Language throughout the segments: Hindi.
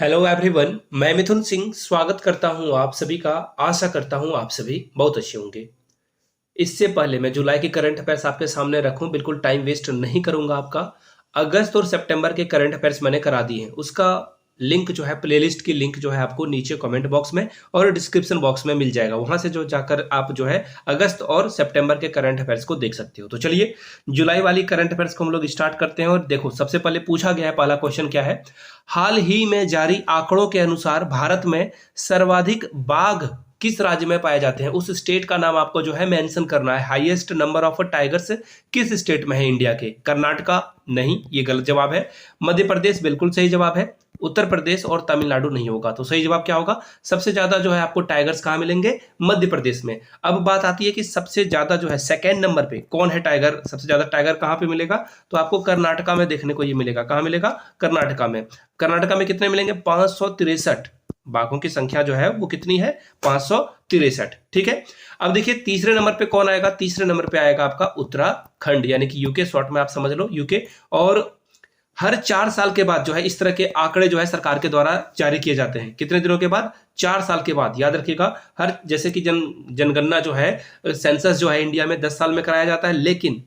हेलो एवरीवन, मैं मिथुन सिंह स्वागत करता हूं आप सभी का। आशा करता हूं आप सभी बहुत अच्छे होंगे। इससे पहले मैं जुलाई के करंट अफेयर्स आपके सामने रखूं, बिल्कुल टाइम वेस्ट नहीं करूंगा आपका। अगस्त और सितंबर के करंट अफेयर्स मैंने करा दिए हैं, उसका लिंक जो है, प्लेलिस्ट की लिंक जो है आपको नीचे कमेंट बॉक्स में और डिस्क्रिप्शन बॉक्स में मिल जाएगा। वहां से जो जाकर आप जो है अगस्त और सितंबर के करंट अफेयर्स को देख सकते हो। तो चलिए जुलाई वाली करंट अफेयर्स को हम लोग स्टार्ट करते हैं। और देखो, सबसे पहले पूछा गया है, पहला क्वेश्चन क्या है। हाल ही में जारी आंकड़ों के अनुसार भारत में सर्वाधिक बाघ किस राज्य में पाए जाते हैं? उस स्टेट का नाम आपको जो है मेंशन करना है। हाईएस्ट नंबर ऑफ टाइगर्स किस स्टेट में है इंडिया के? कर्नाटका नहीं, ये गलत जवाब है। मध्य प्रदेश बिल्कुल सही जवाब है। उत्तर प्रदेश और तमिलनाडु नहीं होगा। तो सही जवाब क्या होगा? सबसे ज्यादा जो है आपको टाइगर्स कहाँ मिलेंगे? मध्य प्रदेश में। अब बात आती है कि सबसे ज्यादा जो है सेकेंड नंबर पे कौन है टाइगर? सबसे ज्यादा टाइगर कहाँ पे मिलेगा? तो आपको कर्नाटका में देखने को ये मिलेगा। कहाँ मिलेगा? कर्नाटका में। कर्नाटका में कितने मिलेंगे? 563 बाघों की संख्या जो है वो कितनी है? 563। ठीक है। अब देखिए तीसरे नंबर पे कौन आएगा? तीसरे नंबर पे आएगा आपका उत्तराखंड, यानी कि यूके, शॉर्ट में आप समझ लो यूके। और हर 4 साल के बाद जो है इस तरह के आंकड़े जो है सरकार के द्वारा जारी किए जाते हैं। कितने दिनों के बाद? 4 साल के बाद। याद रखिएगा, हर जैसे कि जनगणना जो है, सेंसस जो है इंडिया में 10 साल में कराया जाता है, लेकिन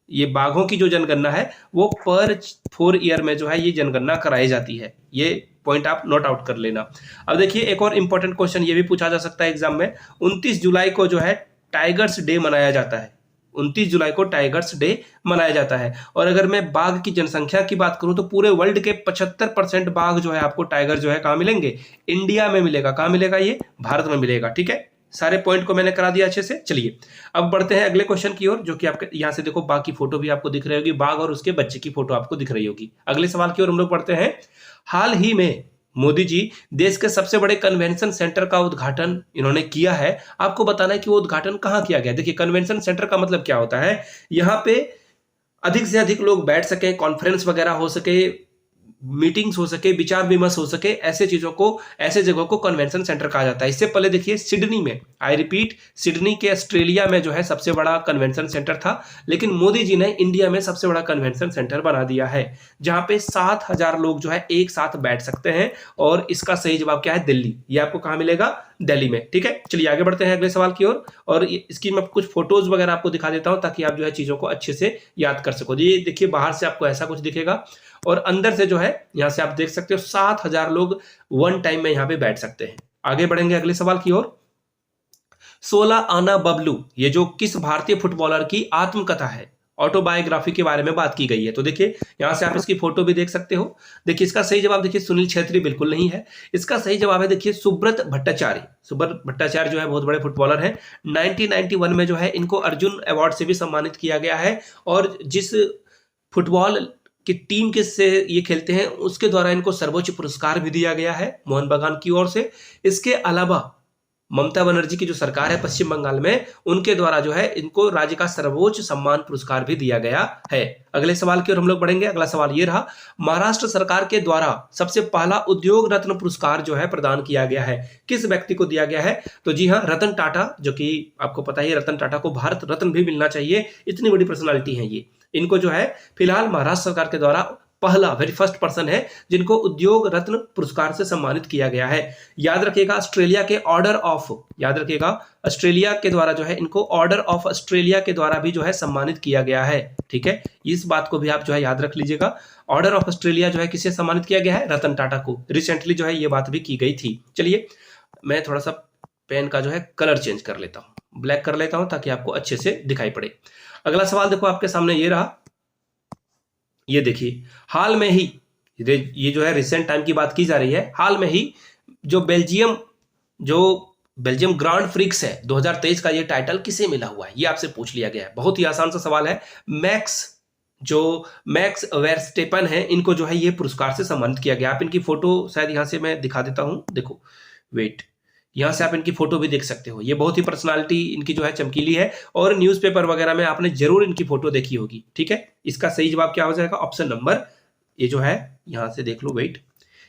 ये बाघों की जो जनगणना है वो पर 4 ईयर में जो है ये जनगणना कराई जाती है। ये पॉइंट आप नोट आउट कर लेना। अब देखिए एक और इंपॉर्टेंट क्वेश्चन ये भी पूछा जा सकता है एग्जाम में। 29 जुलाई को जो है टाइगर्स डे मनाया जाता है। 29 जुलाई को टाइगर्स डे मनाया जाता है। और अगर मैं बाघ की जनसंख्या की बात करूं तो पूरे वर्ल्ड के 75% बाघ जो है आपको टाइगर जो है कहां मिलेंगे? इंडिया में मिलेगा। कहां मिलेगा? ये भारत में मिलेगा। ठीक है, सारे पॉइंट को मैंने करा दिया अच्छे से। चलिए अब बढ़ते हैं अगले क्वेश्चन की ओर, जो कि आपके यहां से देखो बाघ की फोटो भी आपको दिख रही होगी, बाघ और उसके बच्चे की फोटो आपको दिख रही होगी। अगले सवाल की ओर हम लोग बढ़ते हैं। हाल ही में मोदी जी देश के सबसे बड़े कन्वेंशन सेंटर का उद्घाटन इन्होंने किया है। आपको बताना है कि वो उद्घाटन कहां किया गया। देखिए कन्वेंशन सेंटर का मतलब क्या होता है? यहां पे अधिक से अधिक लोग बैठ सके, कॉन्फ्रेंस वगैरह हो सके, मीटिंग्स हो सके, विचार विमर्श हो सके, ऐसे चीजों को, ऐसे जगहों को कन्वेंशन सेंटर कहा जाता है। इससे पहले देखिए सिडनी में, आई रिपीट, सिडनी के ऑस्ट्रेलिया में जो है सबसे बड़ा कन्वेंशन सेंटर था, लेकिन मोदी जी ने इंडिया में सबसे बड़ा कन्वेंशन सेंटर बना दिया है, जहां पे 7,000 लोग जो है एक साथ बैठ सकते हैं। और इसका सही जवाब क्या है? दिल्ली। ये आपको कहां मिलेगा? दिल्ली में। ठीक है, चलिए आगे बढ़ते हैं अगले सवाल की ओर। और इसकी मैं कुछ फोटोज वगैरह आपको दिखा देता हूं ताकि आप जो है चीजों को अच्छे से याद कर सको। ये देखिए बाहर से आपको ऐसा कुछ दिखेगा और अंदर से जो है यहां से आप देख सकते हो 7,000 लोग वन टाइम में यहां पे बैठ सकते हैं। आगे बढ़ेंगे अगले सवाल की ओर। 16 आना बबलू, ये जो किस भारतीय फुटबॉलर की आत्मकथा है, ऑटोबायोग्राफी के बारे में बात की गई है। तो देखिए यहां से आप इसकी फोटो भी देख सकते हो। देखिए इसका सही जवाब देखिए सुनील छेत्री बिल्कुल नहीं है। इसका सही जवाब है देखिए सुब्रत भट्टाचार्य। सुब्रत भट्टाचार्य जो है बहुत बड़े फुटबॉलर हैं। 1991 में जो है इनको अर्जुन अवार्ड से भी सम्मानित किया गया है। और जिस फुटबॉल की टीम के से ये खेलते हैं उसके द्वारा इनको सर्वोच्च पुरस्कार भी दिया गया है मोहन बागान की ओर से। इसके अलावा ममता बनर्जी की जो सरकार है पश्चिम बंगाल में, उनके द्वारा जो है इनको राज्य का सर्वोच्च सम्मान पुरस्कार भी दिया गया है। अगले सवाल की ओर हम लोग बढ़ेंगे। अगला सवाल ये रहा, महाराष्ट्र सरकार के द्वारा सबसे पहला उद्योग रत्न पुरस्कार जो है प्रदान किया गया है, किस व्यक्ति को दिया गया है? तो जी हाँ, रतन टाटा, जो कि आपको पता ही है रतन टाटा को भारत रत्न भी मिलना चाहिए, इतनी बड़ी पर्सनालिटी है ये। इनको जो है फिलहाल महाराष्ट्र सरकार के द्वारा पहला, वेरी फर्स्ट पर्सन है जिनको उद्योग रत्न पुरस्कार से सम्मानित किया गया है। याद रखिएगा ऑस्ट्रेलिया के ऑर्डर ऑफ, याद रखिएगा ऑस्ट्रेलिया के द्वारा जो है इनको ऑर्डर ऑफ ऑस्ट्रेलिया के द्वारा भी जो है सम्मानित किया गया है। ठीक है, इस बात को भी आप जो है याद रख लीजिएगा। ऑर्डर ऑफ ऑस्ट्रेलिया जो है किसे सम्मानित किया गया है? रतन टाटा को। रिसेंटली जो है ये बात भी की गई थी। चलिए मैं थोड़ा सा पेन का जो है कलर चेंज कर लेता हूं, ब्लैक कर लेता हूं ताकि आपको अच्छे से दिखाई पड़े। अगला सवाल देखो आपके सामने ये रहा। ये देखिए हाल में ही, ये जो है रिसेंट टाइम की बात की जा रही है, हाल में ही जो बेल्जियम ग्रांड फ्रिक्स है 2023 का, ये टाइटल किसे मिला हुआ है? ये आपसे पूछ लिया गया है। बहुत ही आसान सा सवाल है। मैक्स वेरस्टेपन है, इनको जो है ये पुरस्कार से सम्मानित किया गया। आप इनकी फोटो शायद यहां से मैं दिखा देता हूं, देखो वेट, यहां से आप इनकी फोटो भी देख सकते हो। ये बहुत ही पर्सनालिटी इनकी जो है चमकीली है और न्यूज़पेपर वगैरह में आपने जरूर इनकी फोटो देखी होगी। ठीक है, इसका सही जवाब क्या हो जाएगा? ऑप्शन नंबर, ये जो है यहां से देख लो, वेट,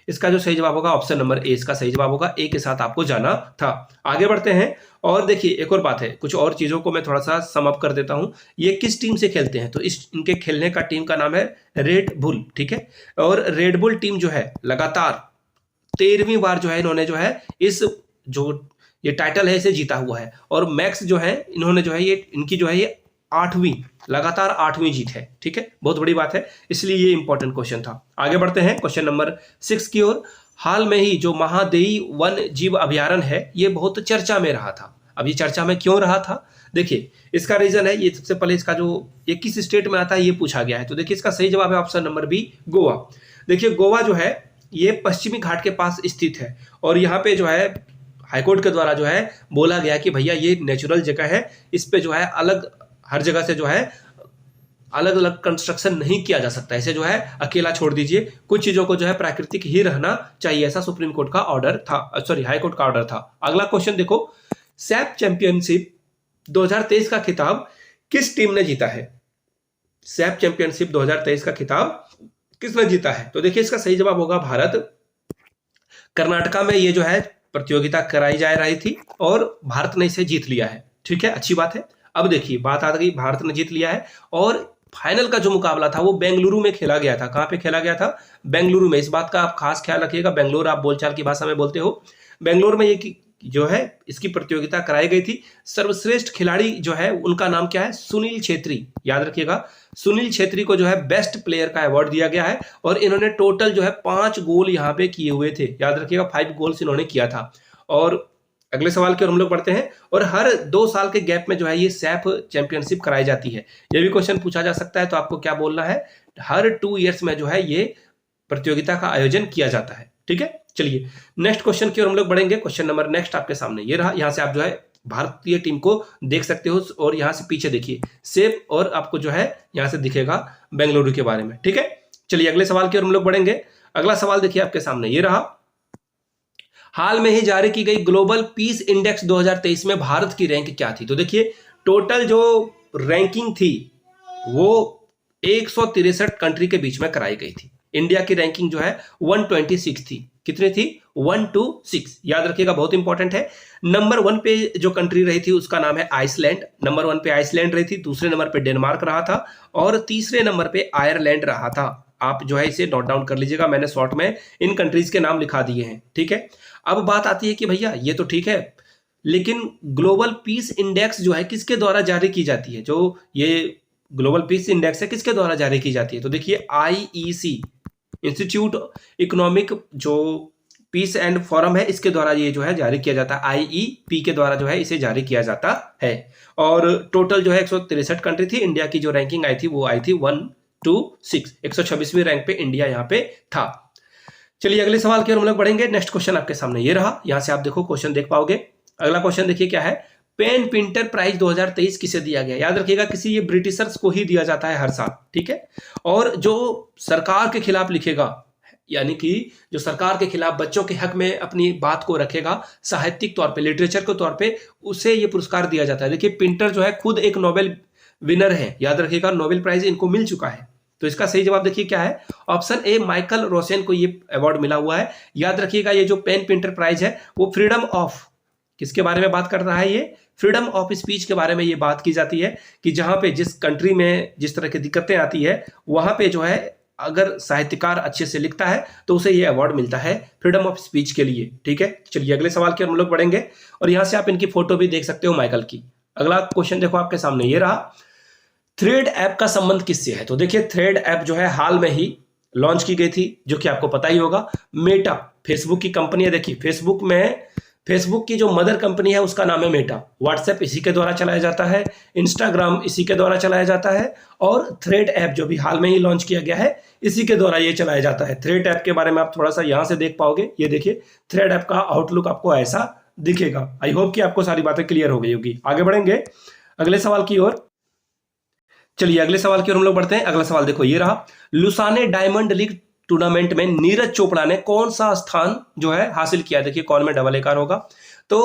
इसका जो सही जवाब होगा ऑप्शन नंबर ए, इसका सही जवाब होगा। ए के साथ आपको जाना था। आगे बढ़ते हैं। और देखिए एक और बात है, कुछ और चीजों को मैं थोड़ा सा सम अप कर देता हूं। ये किस टीम से खेलते हैं? तो इनके खेलने का टीम का नाम है रेड बुल। ठीक है, और रेड बुल टीम जो है लगातार 13वीं बार जो है इन्होंने जो है इस जो ये टाइटल है इसे जीता हुआ है। और मैक्स जो है इन्होंने जो है ये इनकी जो है ये 8वीं लगातार 8वीं जीत है। ठीक है, बहुत बड़ी बात है, इसलिए ये इंपॉर्टेंट क्वेश्चन था। आगे बढ़ते हैं क्वेश्चन नंबर 6 की ओर। हाल में ही जो महादेई वन जीव अभयारण्य है ये बहुत चर्चा में रहा था। अब ये चर्चा में क्यों रहा था? देखिए इसका रीजन है, ये सबसे पहले इसका जो ये किस स्टेट में आता है ये पूछा गया है। तो देखिए इसका सही जवाब है ऑप्शन नंबर बी, गोवा। देखिए गोवा जो है ये पश्चिमी घाट के पास स्थित है और यहाँ पे जो है हाईकोर्ट के द्वारा जो है बोला गया कि भैया ये नेचुरल जगह है, इस पे जो है अलग हर जगह से जो है अलग अलग कंस्ट्रक्शन नहीं किया जा सकता, इसे जो है अकेला छोड़ दीजिए, कुछ चीजों को जो है प्राकृतिक ही रहना चाहिए, ऐसा सुप्रीम कोर्ट का ऑर्डर था, सॉरी हाई कोर्ट का ऑर्डर था। अगला क्वेश्चन देखो, सैप चैंपियनशिप 2023 का खिताब किस टीम ने जीता है? सैप चैंपियनशिप 2023 का खिताब किसने जीता है? तो देखिए इसका सही जवाब होगा भारत। कर्नाटका में ये जो है प्रतियोगिता कराई जा रही थी और भारत ने इसे जीत लिया है। ठीक है, अच्छी बात है। अब देखिए बात आ गई, भारत ने जीत लिया है और फाइनल का जो मुकाबला था वो बेंगलुरु में खेला गया था। कहां पे खेला गया था? बेंगलुरु में। इस बात का आप खास ख्याल रखिएगा, बेंगलुरु आप बोलचाल की भाषा में बोलते हो, बेंगलुरु में ये जो है इसकी प्रतियोगिता कराई गई थी। सर्वश्रेष्ठ खिलाड़ी जो है उनका नाम क्या है? सुनील छेत्री। याद रखिएगा, सुनील छेत्री को जो है बेस्ट प्लेयर का अवार्ड दिया गया है और इन्होंने टोटल जो है 5 गोल यहाँ पे किए हुए थे। याद रखिएगा 5 गोल्स इन्होंने किया था। और अगले सवाल की ओर हम लोग बढ़ते हैं। और हर 2 साल के गैप में जो है ये सैप चैंपियनशिप कराई जाती है। ये भी क्वेश्चन पूछा जा सकता है, तो आपको क्या बोलना है? हर 2 ईयर्स में जो है ये प्रतियोगिता का आयोजन किया जाता है। ठीक है, चलिए नेक्स्ट क्वेश्चन की ओर हम लोग बढ़ेंगे। क्वेश्चन नंबर नेक्स्ट आपके सामने ये रहा। यहां से आप जो है भारतीय टीम को देख सकते हो और यहां से पीछे देखिए सेप और आपको जो है यहां से दिखेगा बेंगलुरु के बारे में। ठीक है, चलिए अगले सवाल की ओर हम लोग बढ़ेंगे। अगला सवाल देखिए आपके सामने ये रहा। हाल में ही जारी की गई ग्लोबल पीस इंडेक्स 2023 में भारत की रैंक क्या थी? तो देखिए टोटल जो रैंकिंग थी वो 163 कंट्री के बीच में कराई गई थी। इंडिया की रैंकिंग जो है 126 थी। कितनी थी? 126। याद रखिएगा, बहुत इंपॉर्टेंट है। नंबर 1 पे जो कंट्री रही थी उसका नाम है आइसलैंड। नंबर 1 पे आइसलैंड रही थी, दूसरे नंबर पे डेनमार्क रहा था और तीसरे नंबर पे आयरलैंड रहा था। आप जो है इसे नोट डाउन कर लीजिएगा, मैंने शॉर्ट में इन कंट्रीज के नाम लिखा दिए हैं। ठीक है, अब बात आती है कि भैया ये तो ठीक है, लेकिन ग्लोबल पीस इंडेक्स जो है किसके द्वारा जारी की जाती है? जो ये ग्लोबल पीस इंडेक्स है किसके द्वारा जारी की जाती है? तो देखिए आईईसी, इंस्टीट्यूट इकोनॉमिक जो पीस एंड फोरम है, इसके द्वारा ये जो है जारी किया जाता है। आईईपी के द्वारा जो है इसे जारी किया जाता है। और टोटल जो है 163 कंट्री थी। इंडिया की जो रैंकिंग आई थी वो आई थी 126, 126वीं रैंक पे इंडिया यहाँ पे था। चलिए अगले सवाल की ओर हम लोग बढ़ेंगे। नेक्स्ट क्वेश्चन आपके सामने ये रहा। यहां से आप देखो क्वेश्चन देख पाओगे। अगला क्वेश्चन देखिए क्या है। पेन पिंटर प्राइज 2023 किसे दिया गया? याद रखिएगा किसी ये ब्रिटिशर्स को ही दिया जाता है हर साल। ठीक है, और जो सरकार के खिलाफ लिखेगा, यानी कि जो सरकार के खिलाफ बच्चों के हक में अपनी बात को रखेगा साहित्यिक तौर पे, लिटरेचर के तौर पे, उसे ये पुरस्कार दिया जाता है। देखिए पिंटर जो है खुद एक नोबेल विनर है। याद रखिएगा नोबेल प्राइज इनको मिल चुका है। तो इसका सही जवाब देखिए क्या है? ऑप्शन ए, माइकल रोसेन को ये अवार्ड मिला हुआ है। याद रखिएगा ये जो पेन पिंटर प्राइज है वो फ्रीडम ऑफ, किसके बारे में बात कर रहा है? ये फ्रीडम ऑफ स्पीच के बारे में ये बात की जाती है कि जहां पे जिस कंट्री में जिस तरह की दिक्कतें आती है वहां पे जो है अगर साहित्यकार अच्छे से लिखता है तो उसे ये अवार्ड मिलता है फ्रीडम ऑफ स्पीच के लिए। ठीक है, चलिए अगले सवाल की हम लोग बढ़ेंगे और यहां से आप इनकी फोटो भी देख सकते हो माइकल की। अगला क्वेश्चन देखो आपके सामने ये रहा। थ्रेड ऐप का संबंध किससे है? तो देखिए थ्रेड ऐप जो है हाल में ही लॉन्च की गई थी, जो कि आपको पता ही होगा। मेटा फेसबुक की कंपनी है। देखिए फेसबुक की जो मदर कंपनी है उसका नाम है मेटा। व्हाट्सएप इसी के द्वारा चलाया जाता है, इंस्टाग्राम इसी के द्वारा चलाया जाता है और थ्रेड ऐप जो भी हाल में ही लॉन्च किया गया है इसी के द्वारा ये चलाया जाता है। थ्रेड ऐप के बारे में आप थोड़ा सा यहां से देख पाओगे। ये देखिए थ्रेड ऐप का आउटलुक आपको ऐसा दिखेगा। आई होप कि आपको सारी बातें क्लियर हो गई होगी। आगे बढ़ेंगे अगले सवाल की ओर। चलिए अगले सवाल की ओर हम लोग बढ़ते हैं। अगला सवाल देखो ये रहा। लुसाने डायमंड लीग टूर्नामेंट में नीरज चोपड़ा ने कौन सा स्थान जो है हासिल किया? देखिए कौन में डबल एकार होगा। तो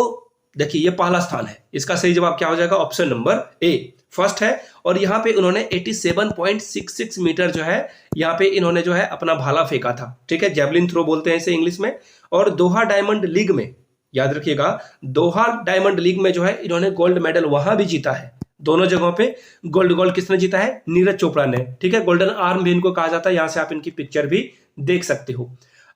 देखिए ये पहला स्थान है। इसका सही जवाब क्या हो जाएगा? ऑप्शन नंबर ए फर्स्ट है। और यहां पे उन्होंने 87.66 मीटर जो है यहां पे इन्होंने जो है अपना भाला फेंका था। ठीक है, जेवलिन थ्रो बोलते हैं इसे इंग्लिश में। और दोहा डायमंड लीग में, याद रखिएगा दोहा डायमंड लीग में जो है इन्होंने गोल्ड मेडल वहां भी जीता है। दोनों जगहों पे गोल्ड किसने जीता है? नीरज चोपड़ा ने। ठीक है, गोल्डन आर्म भी इनको कहा जाता है। यहां से आप इनकी पिक्चर भी देख सकते हो।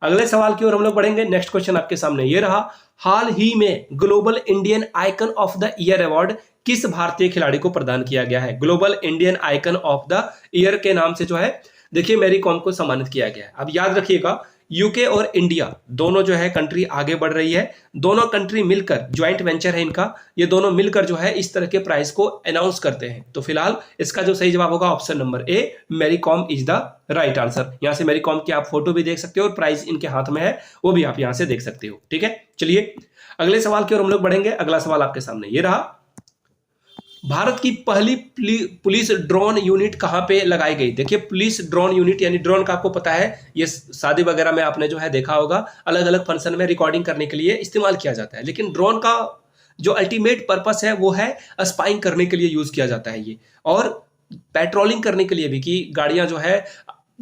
अगले सवाल की ओर हम लोग बढ़ेंगे। नेक्स्ट क्वेश्चन आपके सामने ये रहा, हाल ही में global Indian icon of the year award किस भारतीय खिलाड़ी को प्रदान किया गया है? Global Indian icon of the year के नाम से जो है देखिए मैरी कॉम को सम्मानित किया गया है। अब याद रखिएगा, यूके और इंडिया दोनों जो है कंट्री आगे बढ़ रही है, दोनों कंट्री मिलकर ज्वाइंट वेंचर है इनका, ये दोनों मिलकर जो है इस तरह के प्राइज को अनाउंस करते हैं। तो फिलहाल इसका जो सही जवाब होगा option number A, Mary Kom is the right answer. यहां से मैरी कॉम की आप फोटो भी देख सकते हो और प्राइज इनके हाथ में है वो भी आप यहां से देख सकते हो। ठीक है, चलिए अगले सवाल की ओर हम लोग बढ़ेंगे। अगला सवाल आपके सामने ये रहा, भारत की पहली पुलिस ड्रोन यूनिट कहां पे लगाई गई? देखिए पुलिस ड्रोन यूनिट यानी ड्रोन का आपको पता है ये शादी वगैरह में आपने जो है देखा होगा, अलग अलग फंक्शन में रिकॉर्डिंग करने के लिए इस्तेमाल किया जाता है। लेकिन ड्रोन का जो अल्टीमेट पर्पस है वो है स्पाइंग करने के लिए यूज किया जाता है ये, और पेट्रोलिंग करने के लिए भी कि गाड़ियां जो है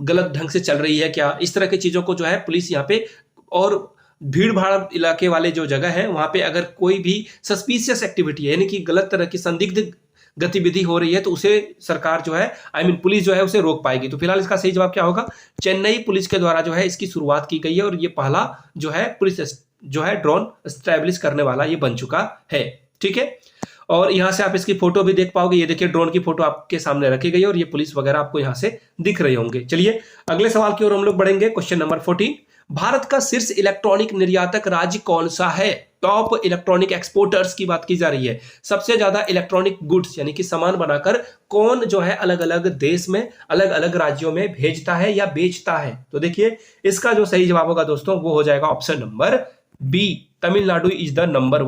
गलत ढंग से चल रही है क्या, इस तरह की चीजों को जो है पुलिस यहाँ पे, और भीड़ भाड़ इलाके वाले जो जगह है वहां पे अगर कोई भी सस्पिशियस एक्टिविटी है यानी कि गलत तरह की संदिग्ध गतिविधि हो रही है तो उसे सरकार जो है पुलिस जो है उसे रोक पाएगी। तो फिलहाल इसका सही जवाब क्या होगा? चेन्नई पुलिस के द्वारा जो है इसकी शुरुआत की गई है और ये पहला जो है पुलिस जो है ड्रोन स्टैब्लिश करने वाला ये बन चुका है। ठीक है, और यहां से आप इसकी फोटो भी देख पाओगे, ये देखिए ड्रोन की फोटो आपके सामने रखी गई है और ये पुलिस वगैरह आपको यहां से दिख रहे होंगे। चलिए अगले सवाल की ओर हम लोग बढ़ेंगे। क्वेश्चन नंबर 14, भारत का शीर्ष इलेक्ट्रॉनिक निर्यातक राज्य कौन सा है? टॉप इलेक्ट्रॉनिक एक्सपोर्टर्स की बात की जा रही है। सबसे ज्यादा इलेक्ट्रॉनिक गुड्स यानी कि सामान बनाकर कौन जो है अलग अलग देश में अलग अलग राज्यों में भेजता है या बेचता है? तो देखिए इसका जो सही जवाब होगा दोस्तों वो हो जाएगा option number B, Tamil Nadu is the number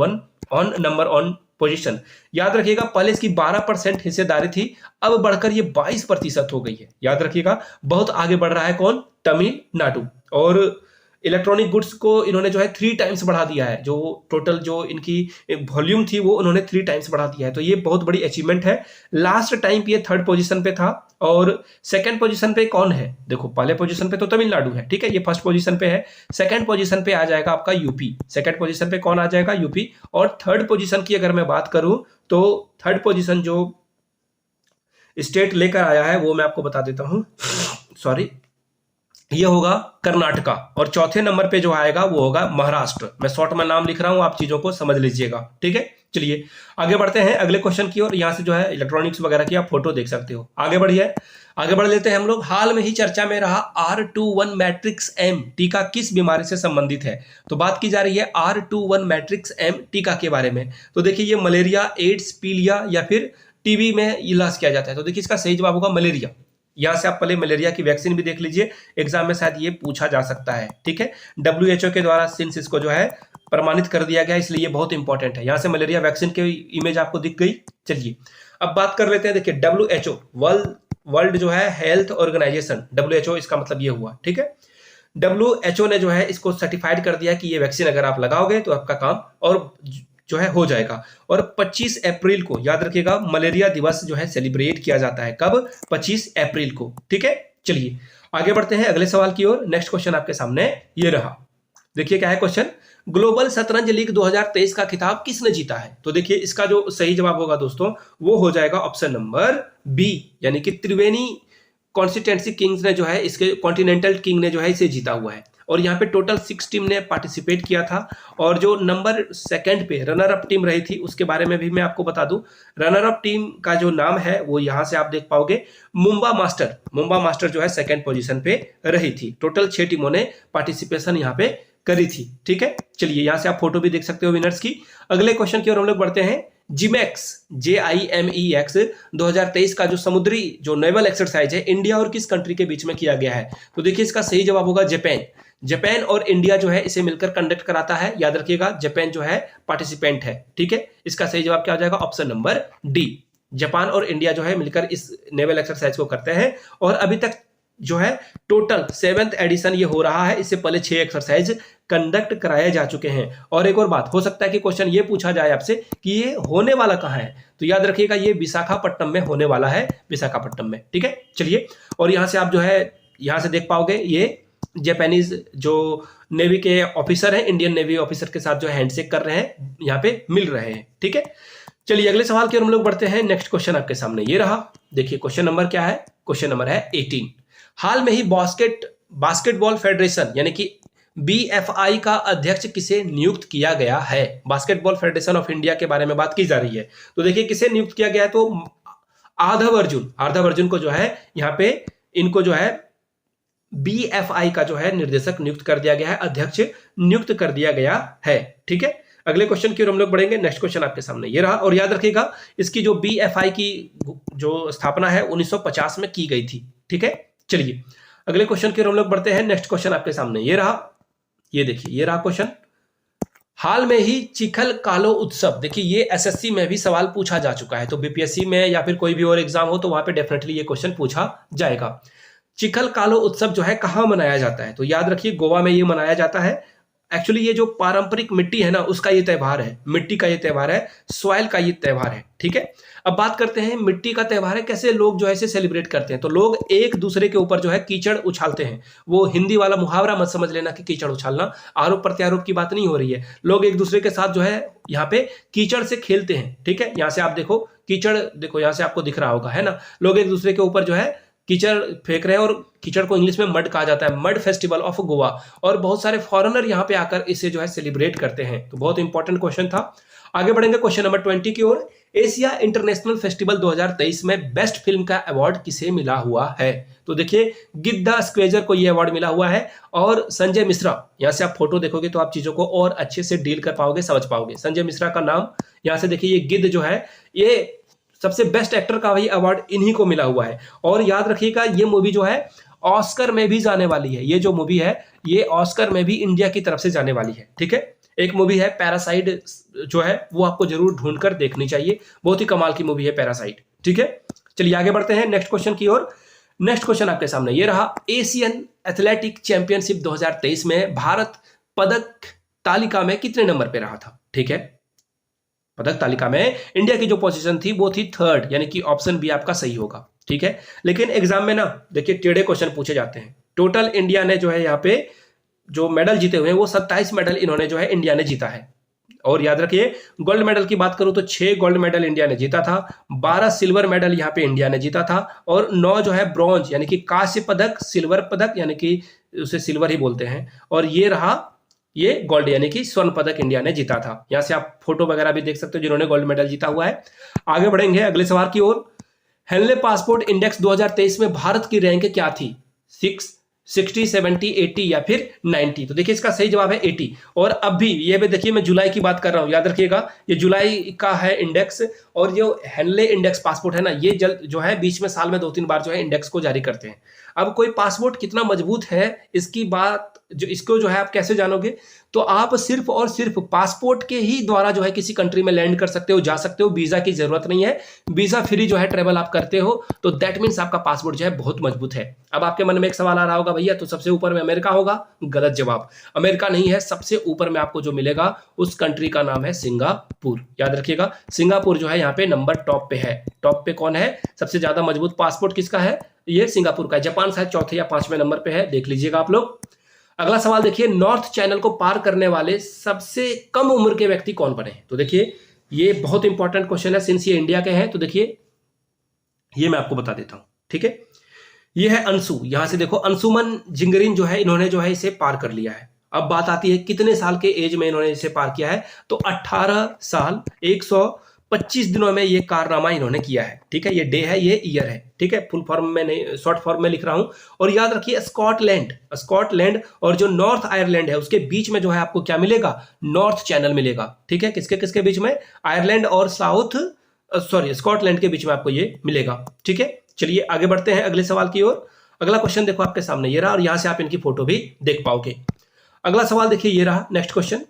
one position. याद रखिएगा पहले इसकी 12% हिस्सेदारी थी, अब बढ़कर ये 22% हो गई है। याद रखिएगा बहुत आगे बढ़ रहा है कौन? तमिलनाडु। और इलेक्ट्रॉनिक गुड्स को इन्होंने जो है 3 टाइम्स बढ़ा दिया है, जो टोटल जो इनकी वॉल्यूम थी वो उन्होंने 3 टाइम्स बढ़ा दिया है। तो ये बहुत बड़ी अचीवमेंट है। लास्ट टाइम पे ये 3rd पोजीशन पे था और 2nd पोजीशन पे कौन है? देखो पहले पोजीशन पे तो तमिलनाडु है, ठीक है, ये 1st पोजीशन पे है। 2nd पोजीशन पे आ जाएगा आपका यूपी। 2nd पोजीशन पे कौन आ जाएगा? यूपी। और 3rd पोजीशन की अगर मैं बात करूं तो 3rd पोजीशन जो स्टेट लेकर आया है वो मैं आपको बता देता हूं, सॉरी, ये होगा कर्नाटका। और चौथे नंबर पे जो आएगा वो होगा महाराष्ट्र। मैं शॉर्ट में नाम लिख रहा हूं, आप चीजों को समझ लीजिएगा। ठीक है, चलिए आगे बढ़ते हैं अगले क्वेश्चन की ओर। यहां से जो है इलेक्ट्रॉनिक्स वगैरह की आप फोटो देख सकते हो। आगे बढ़िए, आगे बढ़ लेते हैं हम लोग। हाल में ही चर्चा में रहा R21 मैट्रिक्स M टीका किस बीमारी से संबंधित है? तो बात की जा रही है R21 मैट्रिक्स M टीका के बारे में। तो देखिए ये मलेरिया, एड्स, पीलिया या फिर टीबी में इलाज किया जाता है। तो देखिए इसका सही जवाब होगा मलेरिया। यहां से आप पहले मलेरिया की वैक्सीन भी देख लीजिए, एग्जाम में शायद ये पूछा जा सकता है। ठीक है, WHO के द्वारा सिंस इसको जो है प्रमाणित कर दिया गया, इसलिए ये बहुत इंपॉर्टेंट है। यहां से मलेरिया वैक्सीन की इमेज आपको दिख गई। चलिए अब बात कर लेते हैं। देखिए WHO वर्ल्ड जो है हेल्थ ऑर्गेनाइजेशन, WHO इसका मतलब ये हुआ। ठीक है, WHO ने जो है इसको सर्टिफाइड कर दिया कि ये वैक्सीन अगर आप लगाओगे तो आपका काम और जो है हो जाएगा। और 25 अप्रैल को याद रखिएगा मलेरिया दिवस जो है सेलिब्रेट किया जाता है। कब? 25 अप्रैल को। ठीक है, चलिए आगे बढ़ते हैं अगले सवाल की ओर। नेक्स्ट क्वेश्चन आपके सामने ये रहा। देखिए क्या है क्वेश्चन, ग्लोबल शतरंज लीग 2023 का खिताब किसने जीता है? तो देखिए इसका जो सही जवाब होगा दोस्तों वो हो जाएगा ऑप्शन नंबर बी, यानी कि त्रिवेणी कॉन्स्टिट्यूएंसी किंग्स ने जो है इसके कॉन्टिनेंटल किंग ने जो है इसे जीता हुआ है। और यहाँ पे टोटल 6 टीम ने पार्टिसिपेट किया था। और जो नंबर 2nd पे रनर अप टीम रही थी उसके बारे में भी मैं आपको बता दूं। रनर अप टीम का जो नाम है वो यहाँ से आप देख पाओगे, मुंबा मास्टर जो है 2nd पोजीशन पे रही थी। टोटल 6 टीमों ने पार्टिसिपेशन यहाँ पे करी थी। ठीक है, चलिए यहाँ से आप फोटो भी देख सकते हो विनर्स की। अगले क्वेश्चन की ओर हम लोग बढ़ते हैं। जिमेक्स JIMEX 2023 का जो समुद्री जो नेवल एक्सरसाइज है इंडिया और किस कंट्री के बीच में किया गया है? तो देखिए इसका सही जवाब होगा जापान और इंडिया जो है इसे मिलकर कंडक्ट कराता है। याद रखिएगा जापान जो है पार्टिसिपेंट है। ठीक है, इसका सही जवाब क्या हो जाएगा? ऑप्शन नंबर डी, जापान और इंडिया जो है मिलकर इस नेवल एक्सरसाइज को करते हैं। और अभी तक जो है टोटल 7th एडिशन ये हो रहा है। इससे पहले 6 एक्सरसाइज कंडक्ट कराए जा चुके हैं। और एक और बात, हो सकता है कि क्वेश्चन ये पूछा जाए आपसे कि ये होने वाला कहाँ है? तो याद रखिएगा ये विशाखापट्टनम में होने वाला है, विशाखापट्टनम में। ठीक है, चलिए और यहाँ से आप जो है यहाँ से देख पाओगे ये जापानीज जो नेवी के ऑफिसर हैं, इंडियन नेवी ऑफिसर के साथ जो हैंडशेक कर रहे हैं, यहाँ पे मिल रहे हैं। ठीक है, चलिए अगले सवाल की ओर हम लोग बढ़ते हैं। नेक्स्ट क्वेश्चन आपके सामने ये रहा। देखिए क्वेश्चन नंबर क्या है? क्वेश्चन नंबर है 18। हाल में ही बास्केटबॉल फेडरेशन यानी कि बीएफआई का अध्यक्ष किसे नियुक्त किया गया है? बास्केटबॉल फेडरेशन ऑफ इंडिया के बारे में बात की जा रही है। तो देखिए किसे नियुक्त किया गया है, तो आरव अर्जुन को जो है यहाँ पे इनको जो है बीएफआई का जो है निर्देशक नियुक्त कर दिया गया है, अध्यक्ष नियुक्त कर दिया गया है। ठीक है, अगले क्वेश्चन की ओर हम लोग बढ़ेंगे। नेक्स्ट क्वेश्चन आपके सामने ये रहा, और याद रखिएगा इसकी जो बीएफआई की जो स्थापना है 1950 में की गई थी। ठीक है, चलिए अगले क्वेश्चन की ओर हम लोग बढ़ते हैं। नेक्स्ट क्वेश्चन आपके सामने ये रहा, ये देखिए ये रहा क्वेश्चन। हाल में ही चिखल कालो उत्सव, देखिए ये एसएससी में भी सवाल पूछा जा चुका है, तो बीपीएससी में या फिर कोई भी और एग्जाम हो तो वहां पे डेफिनेटली ये क्वेश्चन पूछा जाएगा। चिखल कालो उत्सव जो है कहां मनाया जाता है? तो याद रखिए गोवा में ये मनाया जाता है। एक्चुअली ये जो पारंपरिक मिट्टी है ना उसका ये त्यौहार है, मिट्टी का ये त्यौहार है, सॉइल का ये त्यौहार है। ठीक है, अब बात करते हैं मिट्टी का त्यौहार है, कैसे लोग जो है इसे सेलिब्रेट करते हैं। तो लोग एक दूसरे के ऊपर जो है कीचड़ उछालते हैं। वो हिंदी वाला मुहावरा मत समझ लेना कि कीचड़ उछालना, आरोप प्रत्यारोप की बात नहीं हो रही है। लोग एक दूसरे के साथ जो है यहाँ पे कीचड़ से खेलते हैं। ठीक है, यहाँ से आप देखो कीचड़, देखो यहाँ से आपको दिख रहा होगा, है ना। लोग एक दूसरे के ऊपर जो है कीचड़ फेंक रहे हैं, और कीचड़ को इंग्लिश में मड कहा जाता है, मड फेस्टिवल ऑफ गोवा। और बहुत सारे फॉरेनर यहाँ पे आकर इसे जो है सेलिब्रेट करते हैं। तो बहुत इंपॉर्टेंट क्वेश्चन था। आगे बढ़ेंगे क्वेश्चन नंबर 20 की ओर। एशिया इंटरनेशनल फेस्टिवल 2023 में बेस्ट फिल्म का अवार्ड किसे मिला हुआ है? तो देखिए गिद्दा स्क्वेजर को यह अवार्ड मिला हुआ है, और संजय मिश्रा, यहां से आप फोटो देखोगे तो आप चीजों को और अच्छे से डील कर पाओगे, समझ पाओगे। संजय मिश्रा का नाम यहां से देखिए, ये गिद्ध जो है ये सबसे बेस्ट एक्टर का वही अवार्ड इन्हीं को मिला हुआ है। और याद रखिएगा ये मूवी जो है ऑस्कर में भी जाने वाली है। ये जो मूवी है ये ऑस्कर में भी इंडिया की तरफ से जाने वाली है। ठीक है, एक मूवी है पैरासाइट जो है, वो आपको जरूर ढूंढकर देखनी चाहिए, बहुत ही कमाल की मूवी है पैरासाइट। ठीक है, चलिए आगे बढ़ते हैं नेक्स्ट क्वेश्चन की ओर। नेक्स्ट क्वेश्चन आपके सामने ये रहा, एशियन एथलेटिक चैंपियनशिप 2023 में भारत पदक तालिका में कितने नंबर पे रहा था? ठीक है, पदक तालिका में इंडिया की जो पोजीशन थी वो थी 3rd, यानी कि ऑप्शन बी आपका सही होगा। ठीक है, लेकिन एग्जाम में ना देखिए टेढ़े क्वेश्चन पूछे जाते हैं। टोटल इंडिया ने जो है यहाँ पे जो मेडल जीते हुए हैं वो 27 मेडल इन्होंने जो है इंडिया ने जीता है। और याद रखिए गोल्ड मेडल की बात करूं तो 6 गोल्ड मेडल इंडिया ने जीता था, 12 सिल्वर मेडल यहाँ पे इंडिया ने जीता था, और 9 जो है ब्रॉन्ज यानी कि कांस्य पदक, सिल्वर पदक यानी कि उसे सिल्वर ही बोलते हैं, और ये रहा ये गोल्ड यानी कि स्वर्ण पदक इंडिया ने जीता था। यहां से आप फोटो वगैरह भी देख सकते हो जिन्होंने गोल्ड मेडल जीता हुआ है। आगे बढ़ेंगे अगले सवाल की ओर। हेनले पासपोर्ट इंडेक्स 2023 में भारत की रैंक क्या थी? 6, 60, 70, 80 या फिर 90? तो देखिए इसका सही जवाब है 80। और अब भी ये भी देखिए मैं जुलाई की बात कर रहा हूं, याद रखिएगा ये जुलाई का है इंडेक्स। और जो हेनले इंडेक्स पासपोर्ट है ना, ये जल्द जो है बीच में साल में 2-3 बार जो है इंडेक्स को जारी करते हैं। अब कोई पासपोर्ट कितना मजबूत है इसकी बात जो इसको जो है आप कैसे जानोगे? तो आप सिर्फ और सिर्फ पासपोर्ट के ही द्वारा जो है किसी कंट्री में लैंड कर सकते हो, जा सकते हो, वीजा की जरूरत नहीं है, वीजा फ्री जो है ट्रेवल आप करते हो, तो दैट मीन्स आपका पासपोर्ट जो है बहुत मजबूत है। अब आपके मन में एक सवाल आ रहा होगा, भैया तो सबसे ऊपर में अमेरिका होगा? गलत जवाब, अमेरिका नहीं है। सबसे ऊपर में आपको जो मिलेगा उस कंट्री का नाम है सिंगापुर। याद रखिएगा सिंगापुर जो है यहाँ पे नंबर टॉप पे है। टॉप पे कौन है? सबसे ज्यादा मजबूत पासपोर्ट किसका है? ये सिंगापुर का है। जापान शायद 4थे या 5वें नंबर पे है, देख लीजिएगा आप लोग। अगला सवाल देखिए, नॉर्थ चैनल को पार करने वाले सबसे कम उम्र के व्यक्ति कौन बने? तो देखिए ये बहुत इंपॉर्टेंट क्वेश्चन है, सिंस ये इंडिया के हैं तो देखिए ये मैं आपको बता देता हूं। ठीक है, ये है अंशु, यहां से देखो अंशुमन जिंगरिन जो है इन्होंने जो है इसे पार कर लिया है। अब बात आती है कितने साल के एज में इन्होंने इसे पार किया है? तो 18 साल 125 दिनों में ये कारनामा इन्होंने किया है। ठीक है, ये डे है, ये ईयर है। ठीक है, फुल फॉर्म में नहीं, शॉर्ट फॉर्म में लिख रहा हूं। और याद रखिए स्कॉटलैंड और जो नॉर्थ आयरलैंड है उसके बीच में जो है आपको क्या मिलेगा? नॉर्थ चैनल मिलेगा। ठीक है, किसके किसके बीच में? आयरलैंड और स्कॉटलैंड के बीच में आपको ये मिलेगा। ठीक है, चलिए आगे बढ़ते हैं अगले सवाल की ओर। अगला क्वेश्चन देखो आपके सामने ये रहा, और यहां से आप इनकी फोटो भी देख पाओगे। अगला सवाल देखिए ये रहा, नेक्स्ट क्वेश्चन,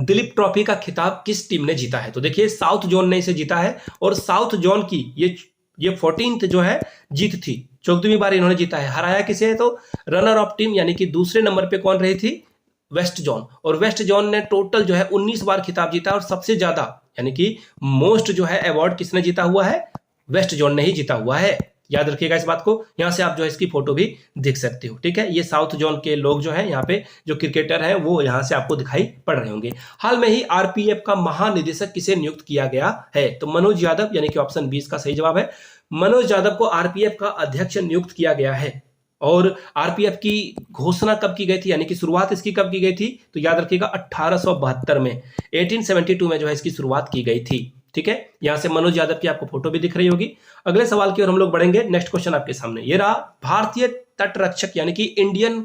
दिलीप ट्रॉफी का खिताब किस टीम ने जीता है? तो देखिए साउथ जोन ने इसे जीता है, और साउथ जोन की ये 14th जो है जीत थी, 14वीं बार इन्होंने जीता है। हराया किसे है? तो रनर ऑफ टीम यानी कि दूसरे नंबर पे कौन रही थी? West zone. और वेस्ट जोन ने टोटल जो है 19 बार खिताब जीता, और सबसे ज्यादा यानी कि मोस्ट जो है अवार्ड किसने जीता हुआ है? वेस्ट जोन ने ही जीता हुआ है। याद रखिएगा इस बात को। यहां से आप जो है इसकी फोटो भी देख सकते हो। ठीक है, ये साउथ जोन के लोग जो है यहाँ पे जो क्रिकेटर हैं वो यहां से आपको दिखाई पड़ रहे होंगे। हाल में ही आरपीएफ का महानिदेशक किसे नियुक्त किया गया है? तो मनोज यादव, यानी कि ऑप्शन 20 का सही जवाब है। मनोज यादव को आरपीएफ का अध्यक्ष नियुक्त किया गया है। और आरपीएफ की घोषणा कब की गई थी, यानी कि शुरुआत इसकी कब की गई थी, तो याद रखिएगा 1872 में, 1872 में जो है इसकी शुरुआत की गई थी। ठीक है, यहां से मनोज यादव की आपको फोटो भी दिख रही होगी। अगले सवाल की ओर हम लोग बढ़ेंगे। नेक्स्ट क्वेश्चन आपके सामने ये रहा, भारतीय तटरक्षक यानी कि इंडियन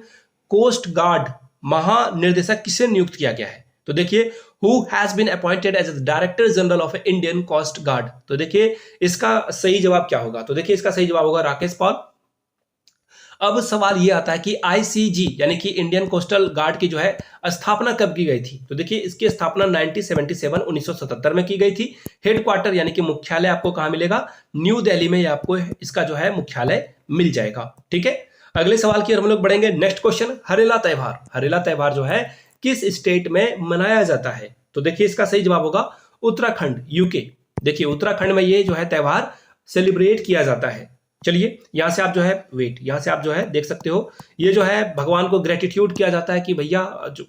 कोस्ट गार्ड महानिर्देशक किसे नियुक्त किया गया है, तो देखिए who has been appointed as director general of Indian coast guard, तो देखिए इसका सही जवाब क्या होगा, तो देखिए इसका सही जवाब होगा राकेश पॉल। अब सवाल ये आता है कि आईसीजी यानी कि इंडियन कोस्टल गार्ड की जो है स्थापना कब की गई थी, तो देखिए इसकी स्थापना 1977 में की गई थी। हेडक्वार्टर यानी कि मुख्यालय आपको कहां मिलेगा, न्यू दिल्ली में आपको इसका जो है मुख्यालय मिल जाएगा। ठीक है, अगले सवाल की ओर हम लोग बढ़ेंगे। नेक्स्ट क्वेश्चन, हरेला त्योहार, हरेला त्योहार जो है किस स्टेट में मनाया जाता है, तो देखिए इसका सही जवाब होगा उत्तराखंड, यूके। देखिए उत्तराखंड में ये जो है त्योहार सेलिब्रेट किया जाता है। चलिए यहां से आप जो है यहां से आप जो है देख सकते हो, ये जो है भगवान को ग्रेटिट्यूड किया जाता है कि भैया जो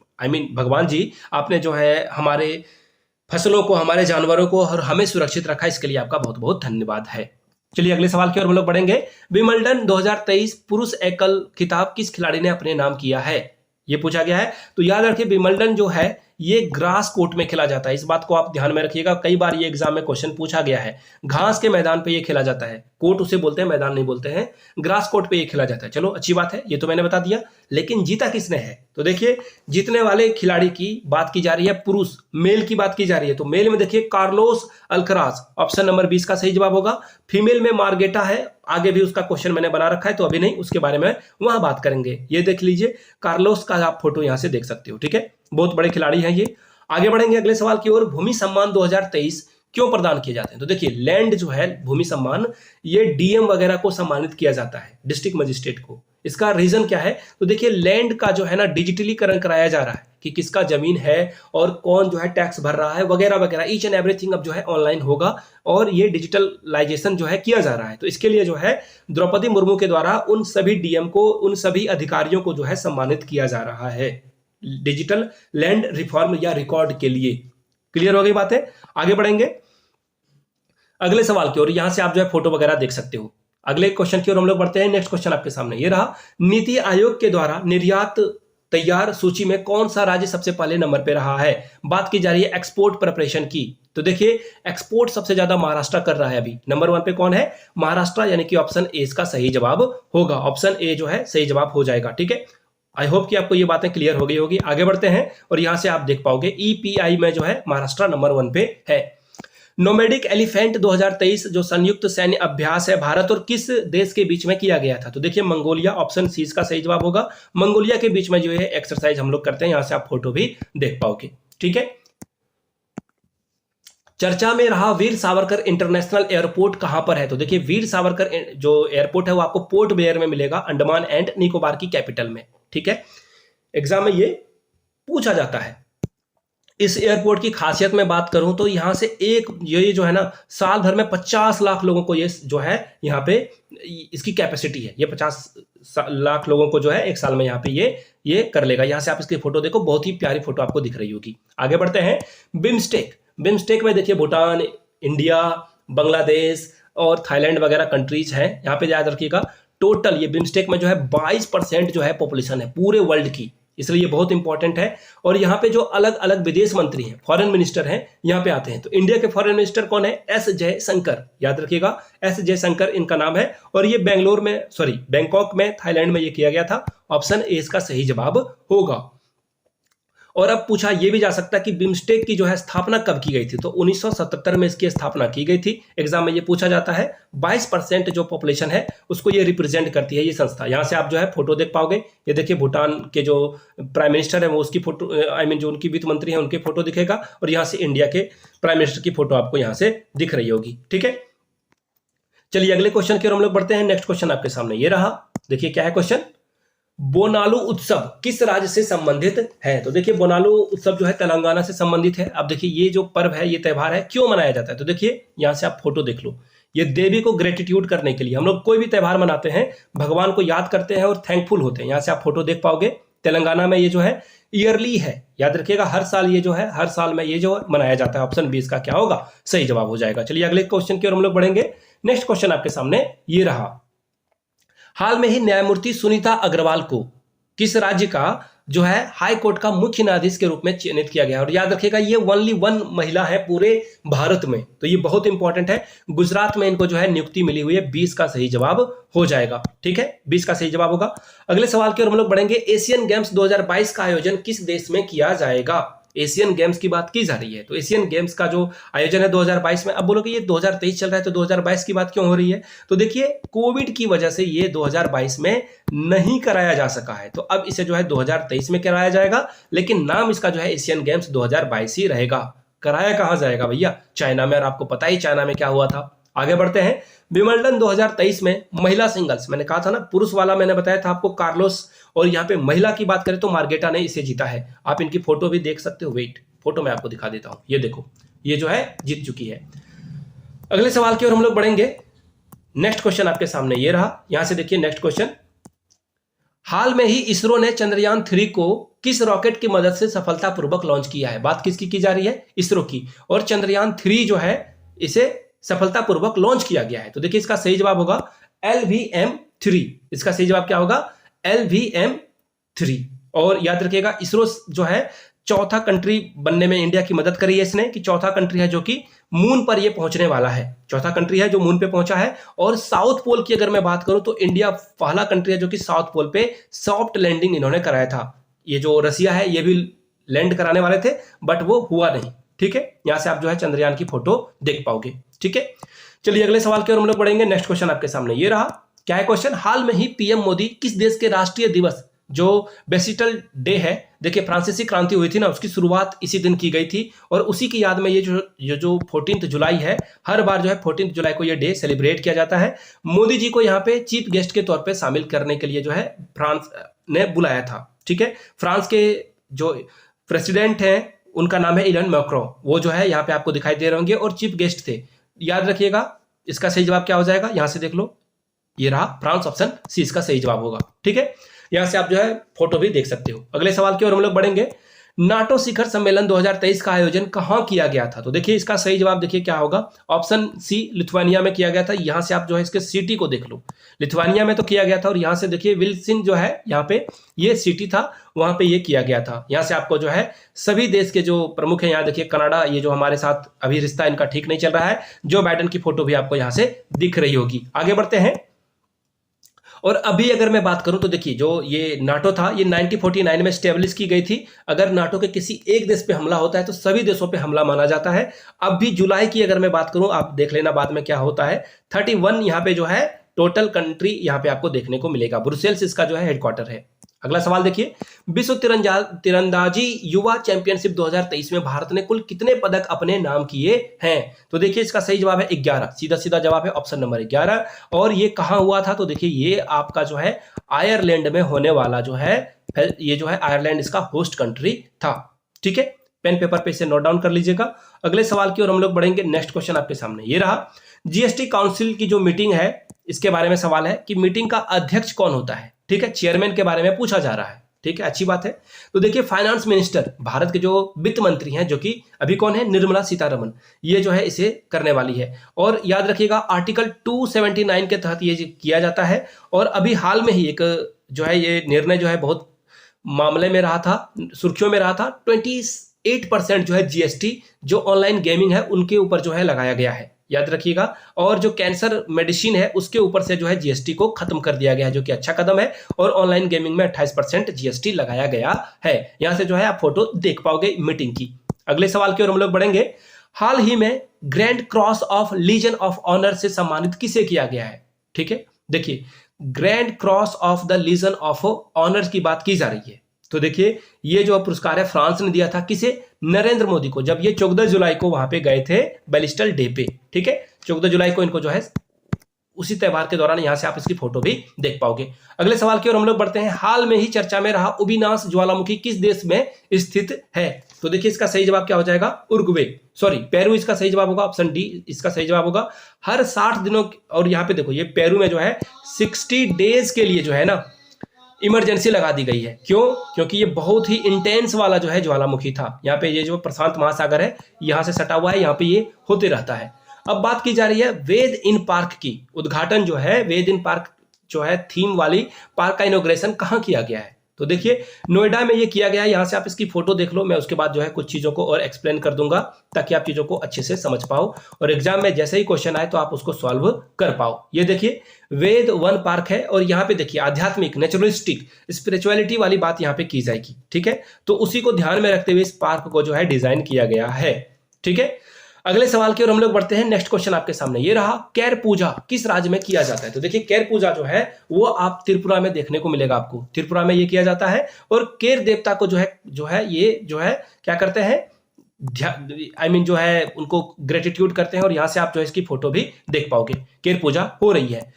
भगवान जी आपने जो है हमारे फसलों को, हमारे जानवरों को और हमें सुरक्षित रखा, इसके लिए आपका बहुत बहुत धन्यवाद है। चलिए अगले सवाल की ओर हम लोग बढ़ेंगे। विंबलडन 2023 पुरुष एकल खिताब किस खिलाड़ी ने अपने नाम किया है, ये पूछा गया है। तो याद रखिए विंबलडन जो है ये ग्रास कोर्ट में खेला जाता है, इस बात को आप ध्यान में रखिएगा, कई बार ये एग्जाम में क्वेश्चन पूछा गया है। घास के मैदान पे ये खेला जाता है, कोर्ट उसे बोलते हैं, मैदान नहीं बोलते हैं, ग्रास कोर्ट पे ये खेला जाता है। चलो अच्छी बात है, ये तो मैंने बता दिया, लेकिन जीता किसने है, तो देखिए जीतने वाले खिलाड़ी की बात की जा रही है, पुरुष मेल की बात की जा रही है, तो मेल में देखिए कार्लोस अल्कराज, ऑप्शन नंबर 20 का सही जवाब होगा। फीमेल में मार्गेटा है, आगे भी उसका क्वेश्चन मैंने बना रखा है, तो अभी नहीं, उसके बारे में वहां बात करेंगे। ये देख लीजिए कार्लोस का आप फोटो यहां से देख सकते हो। ठीक है, बहुत बड़े खिलाड़ी हैं ये। आगे बढ़ेंगे अगले सवाल की ओर। भूमि सम्मान 2023 क्यों प्रदान किए जाते हैं, तो देखिए लैंड जो है भूमि सम्मान, ये डीएम वगैरह को सम्मानित किया जाता है, डिस्ट्रिक्ट मजिस्ट्रेट को। इसका रीजन क्या है, तो देखिए लैंड का जो है ना डिजिटलीकरण कराया जा रहा है कि किसका जमीन है और कौन जो है टैक्स भर रहा है वगैरह वगैरह, ईच एंड एवरीथिंग अब जो है ऑनलाइन होगा और ये डिजिटलाइजेशन जो है किया जा रहा है। तो इसके लिए जो है द्रौपदी मुर्मू के द्वारा उन सभी डीएम को, उन सभी अधिकारियों को जो है सम्मानित किया जा रहा है डिजिटल लैंड रिफॉर्म या रिकॉर्ड के लिए। क्लियर हो गई बातें, आगे बढ़ेंगे अगले सवाल की ओर। यहां से आप जो है फोटो वगैरह देख सकते हो। अगले क्वेश्चन की ओर हम लोग बढ़ते हैं। नेक्स्ट क्वेश्चन आपके सामने ये रहा, नीति आयोग के द्वारा निर्यात तैयार सूची में कौन सा राज्य सबसे पहले नंबर पे रहा है, बात की जा रही है एक्सपोर्ट प्रिपरेशन की। तो देखिए एक्सपोर्ट सबसे ज्यादा महाराष्ट्र कर रहा है, अभी नंबर 1 पे कौन है, महाराष्ट्र, यानी कि ऑप्शन ए इसका सही जवाब होगा, ऑप्शन ए जो है सही जवाब हो जाएगा। ठीक है, आई होप कि आपको ये बातें क्लियर हो गई होगी। आगे बढ़ते हैं और यहां से आप देख पाओगे ईपीआई में जो है महाराष्ट्र नंबर 1 पे है। नोमैडिक एलिफेंट 2023 जो संयुक्त सैन्य अभ्यास है भारत और किस देश के बीच में किया गया था, तो देखिए मंगोलिया, ऑप्शन सी इसका सही जवाब होगा। मंगोलिया के बीच में जो है एक्सरसाइज हम लोग करते हैं, यहां से आप फोटो भी देख पाओगे। ठीक है, चर्चा में रहा वीर सावरकर इंटरनेशनल एयरपोर्ट कहां पर है, तो देखिए वीर सावरकर जो एयरपोर्ट है वो आपको पोर्ट ब्लेयर में मिलेगा, अंडमान एंड निकोबार की कैपिटल में। ठीक है, एग्जाम में ये पूछा जाता है। इस एयरपोर्ट की खासियत में बात करूं तो यहां से एक ये जो है ना साल भर में 50 लाख लोगों को ये जो है यहाँ पे इसकी कैपेसिटी है, ये 50 लाख लोगों को जो है एक साल में यहाँ पे ये कर लेगा। यहां से आप इसकी फोटो देखो, बहुत ही प्यारी फोटो आपको दिख रही होगी। आगे बढ़ते हैं। बिम्स्टेक, बिम्स्टेक में देखिए भूटान, इंडिया, बांग्लादेश और थाईलैंड वगैरह कंट्रीज हैं। यहाँ पे याद रखिएगा टोटल ये बिम्स्टेक में जो है 22% जो है पॉपुलेशन है पूरे वर्ल्ड की, इसलिए ये बहुत इंपॉर्टेंट है। और यहाँ पे जो अलग अलग विदेश मंत्री हैं, फॉरेन मिनिस्टर हैं, यहाँ पे आते हैं। तो इंडिया के फॉरेन मिनिस्टर कौन है, एस जयशंकर, याद रखिएगा एस जयशंकर इनका नाम है। और ये बैंकॉक में थाईलैंड में ये किया गया था, ऑप्शन ए इसका सही जवाब होगा। और अब पूछा यह भी जा सकता है कि बिम्स्टेक की जो है स्थापना कब की गई थी, तो 1977 में इसकी स्थापना की गई थी। एग्जाम में ये पूछा जाता है। 22% जो पॉपुलेशन है उसको ये रिप्रेजेंट करती है ये संस्था। यहां से आप जो है फोटो देख पाओगे, ये देखिए भूटान के जो प्राइम मिनिस्टर है वो उसकी फोटो, जो उनकी वित्त मंत्री है उनके फोटो दिखेगा, और यहाँ से इंडिया के प्राइम मिनिस्टर की फोटो आपको यहाँ से दिख रही होगी। ठीक है, चलिए अगले क्वेश्चन की ओर हम लोग बढ़ते हैं। नेक्स्ट क्वेश्चन आपके सामने ये रहा, देखिए क्या है क्वेश्चन, बोनालू उत्सव किस राज्य से संबंधित है, तो देखिए बोनालू उत्सव जो है तेलंगाना से संबंधित है। अब देखिए ये जो पर्व है, ये त्यौहार है, क्यों मनाया जाता है, तो देखिए यहां से आप फोटो देख लो, ये देवी को ग्रेटिट्यूड करने के लिए हम लोग कोई भी त्यौहार मनाते हैं, भगवान को याद करते हैं और थैंकफुल होते हैं। यहां से आप फोटो देख पाओगे, तेलंगाना में ये जो है ईयरली है, याद रखिएगा हर साल ये जो है, हर साल में ये जो मनाया जाता है। ऑप्शन 20 का क्या होगा, सही जवाब हो जाएगा। चलिए अगले क्वेश्चन की ओर हम लोग बढ़ेंगे। नेक्स्ट क्वेश्चन आपके सामने ये रहा, हाल में ही न्यायमूर्ति सुनीता अग्रवाल को किस राज्य का जो है हाई कोर्ट का मुख्य न्यायाधीश के रूप में चयनित किया गया? और याद रखिएगा ये ओनली वन महिला है पूरे भारत में, तो ये बहुत इंपॉर्टेंट है। गुजरात में इनको जो है नियुक्ति मिली हुई है। 20 का सही जवाब हो जाएगा। ठीक है, 20 का सही जवाब होगा। अगले सवाल की ओर हम लोग बढ़ेंगे। एशियन गेम्स 2022 का आयोजन किस देश में किया जाएगा? एशियन गेम्स की बात की जा रही है, तो एशियन गेम्स का जो आयोजन है 2022 में। अब बोलोगे ये 2023 चल रहा है तो 2022 की बात क्यों हो रही है? तो देखिए कोविड की वजह से ये 2022 में नहीं कराया जा सका है, तो अब इसे जो है 2023 में कराया जाएगा, लेकिन नाम इसका जो है एशियन गेम्स 2022 ही रहेगा। कराया कहां जाएगा भैया? चाइना में, और आपको पता ही चाइना में क्या हुआ था। आगे बढ़ते हैं। विंबलडन 2023 में महिला सिंगल्स, मैंने कहा था ना पुरुष वाला मैंने बताया था आपको कार्लोस, और यहाँ पे महिला की बात करें तो मार्गेटा ने इसे जीता है। आप इनकी फोटो भी देख सकते हो। वेट, फोटो मैं आपको दिखा देता हूं। ये देखो, ये जो है जीत चुकी है। अगले सवाल की ओर हम लोग बढ़ेंगे। नेक्स्ट क्वेश्चन आपके सामने ये रहा। यहां से देखिए नेक्स्ट क्वेश्चन। हाल में ही इसरो ने चंद्रयान 3 को किस रॉकेट की मदद से सफलतापूर्वक लॉन्च किया है? बात किसकी की जा रही है? इसरो की। और चंद्रयान 3 जो है इसे सफलतापूर्वक लॉन्च किया गया है। तो देखिए इसका सही जवाब होगा LVM-3। इसका सही जवाब क्या होगा? LVM-3। और याद रखिएगा इसरो जो है चौथा कंट्री बनने में इंडिया की मदद करी है इसने, कि चौथा कंट्री है जो कि मून पर ये पहुंचने वाला है। चौथा कंट्री है जो मून पे पहुंचा है। और साउथ पोल की अगर मैं बात करूं तो इंडिया पहला कंट्री है जो कि साउथ पोल पे सॉफ्ट लैंडिंग इन्होंने कराया था। ये जो रसिया है ये भी लैंड कराने वाले थे बट वो हुआ नहीं। ठीक है, यहां से आप जो है चंद्रयान की फोटो देख पाओगे। ठीक है, चलिए अगले सवाल की ओर हम लोग बढ़ेंगे। नेक्स्ट क्वेश्चन आपके सामने ये रहा। क्या है क्वेश्चन? हाल में ही पीएम मोदी किस देश के राष्ट्रीय दिवस जो बेसिटल डे है, देखिए फ्रांसीसी क्रांति हुई थी ना, उसकी शुरुआत इसी दिन की गई थी, और उसी की याद में ये जो 14 जुलाई है, हर बार जो है 14 जुलाई को ये डे सेलिब्रेट किया जाता है। मोदी जी को यहाँ पे चीफ गेस्ट के तौर पे शामिल करने के लिए जो है फ्रांस ने बुलाया था। ठीक है, फ्रांस के जो प्रेसिडेंट हैं उनका नाम है इलन मैक्रो, वो जो है यहाँ पे आपको दिखाई दे रहे होंगे, और चीफ गेस्ट थे। याद रखिएगा इसका सही जवाब क्या हो जाएगा? यहां से देख लो, ये रहा फ्रांस, ऑप्शन सी इसका सही जवाब होगा। ठीक है, यहां से आप जो है फोटो भी देख सकते हो। अगले सवाल की ओर हम लोग बढ़ेंगे। नाटो शिखर सम्मेलन 2023 का आयोजन कहां किया गया था? तो देखिए इसका सही जवाब देखिए क्या होगा? ऑप्शन सी लिथुआनिया में किया गया था। यहां से आप जो है इसके सिटी को देख लो, लिथुआनिया में तो किया गया था, और यहां से देखिए विल्सिन जो है यहाँ पे ये सिटी था, वहां पे ये किया गया था। यहां से आपको जो है सभी देश के जो प्रमुख है, यहाँ देखिए कनाडा, ये जो हमारे साथ अभी रिश्ता इनका ठीक नहीं चल रहा है, जो बाइडेन की फोटो भी आपको यहां से दिख रही होगी। आगे बढ़ते हैं। और अभी अगर मैं बात करूं तो देखिए जो ये नाटो था ये 1949 में स्टेब्लिश की गई थी। अगर नाटो के किसी एक देश पे हमला होता है तो सभी देशों पे हमला माना जाता है। अब भी जुलाई की अगर मैं बात करूं, आप देख लेना बाद में क्या होता है, 31 यहाँ पे जो है टोटल कंट्री यहाँ पे आपको देखने को मिलेगा। ब्रुसेल्स इसका जो है हेडक्वार्टर है। अगला सवाल देखिए, विश्व तीरंदाजी युवा चैंपियनशिप 2023 में भारत ने कुल कितने पदक अपने नाम किए हैं? तो देखिए इसका सही जवाब है 11। सीधा सीधा जवाब है ऑप्शन नंबर 11। और ये कहां हुआ था? तो देखिए ये आपका जो है आयरलैंड में होने वाला जो है, ये जो है आयरलैंड इसका होस्ट कंट्री था। ठीक है, पेन पेपर पे इसे नोट डाउन कर लीजिएगा। अगले सवाल की ओर हम लोग बढ़ेंगे। नेक्स्ट क्वेश्चन आपके सामने ये रहा। जीएसटी काउंसिल की जो मीटिंग है इसके बारे में सवाल है कि मीटिंग का अध्यक्ष कौन होता है? ठीक है, चेयरमैन के बारे में पूछा जा रहा है। ठीक है, अच्छी बात है। तो देखिए फाइनेंस मिनिस्टर, भारत के जो वित्त मंत्री हैं, जो कि अभी कौन है? निर्मला सीतारमण, ये जो है इसे करने वाली है। और याद रखिएगा आर्टिकल 279 के तहत ये किया जाता है। और अभी हाल में ही एक जो है ये निर्णय जो है बहुत मामले में रहा था, सुर्खियों में रहा था। 28% जो है जीएसटी जो ऑनलाइन गेमिंग है उनके ऊपर जो है लगाया गया है, याद रखिएगा। और जो कैंसर मेडिसिन है उसके ऊपर से जो है जीएसटी को खत्म कर दिया गया है, जो कि अच्छा कदम है। और ऑनलाइन गेमिंग में 28% जीएसटी लगाया गया है। यहां से जो है आप फोटो देख पाओगे मीटिंग की। अगले सवाल की ओर हम लोग बढ़ेंगे। हाल ही में grand cross of legion of honour से सम्मानित किसे किया गया है? ठीक है, देखिए grand cross of the legion of honour की बात की जा रही है। तो देखिए ये जो पुरस्कार है फ्रांस ने दिया था, किसे? नरेंद्र मोदी को, जब ये 14 जुलाई को वहां पे गए थे बैलिस्टल डे पे। ठीक है, 14 जुलाई को इनको जो है उसी त्यौहार के दौरान, यहां से आप इसकी फोटो भी देख पाओगे। अगले सवाल की ओर हम लोग बढ़ते हैं। हाल में ही चर्चा में रहा उबिनास ज्वालामुखी किस देश में स्थित है? तो देखिए इसका सही जवाब क्या हो जाएगा? पेरू इसका सही जवाब होगा, ऑप्शन डी इसका सही जवाब होगा। हर 60 दिनों, और यहाँ पे देखो ये पेरू में जो है 60 डेज के लिए जो है ना इमरजेंसी लगा दी गई है। क्यों? क्योंकि ये बहुत ही इंटेंस वाला जो है ज्वालामुखी था। यहाँ पे ये जो प्रशांत महासागर है यहाँ से सटा हुआ है, यहाँ पे ये होते रहता है। अब बात की जा रही है वेद इन पार्क की। उद्घाटन जो है वेद इन पार्क जो है थीम वाली पार्क का इनॉग्रेशन कहाँ किया गया है? तो देखिए नोएडा में ये किया गया है। यहाँ से आप इसकी फोटो देख लो, मैं उसके बाद जो है कुछ चीज़ों को और एक्सप्लेन कर दूंगा ताकि आप चीज़ों को अच्छे से समझ पाओ और एग्जाम में जैसे ही क्वेश्चन आए तो आप उसको सॉल्व कर पाओ। ये देखिए वेद वन पार्क है और यहाँ पे देखिए आध्यात्मिक, नेचुरलिस्टिक, स्पिरिचुअलिटी वाली बात यहाँ पे की जाएगी। ठीक है, तो उसी को ध्यान में रखते हुए इस पार्क को जो है डिजाइन किया गया है। ठीक है, अगले सवाल की ओर हम लोग बढ़ते हैं। नेक्स्ट क्वेश्चन आपके सामने ये रहा, कैर पूजा किस राज्य में किया जाता है? तो देखिए कैर पूजा जो है वो आप त्रिपुरा में देखने को मिलेगा आपको। त्रिपुरा में ये किया जाता है और केर देवता को जो है ये जो है क्या करते हैं, जो है उनको ग्रेटिट्यूड करते हैं और यहां से आप जो है इसकी फोटो भी देख पाओगे। केर पूजा हो रही है।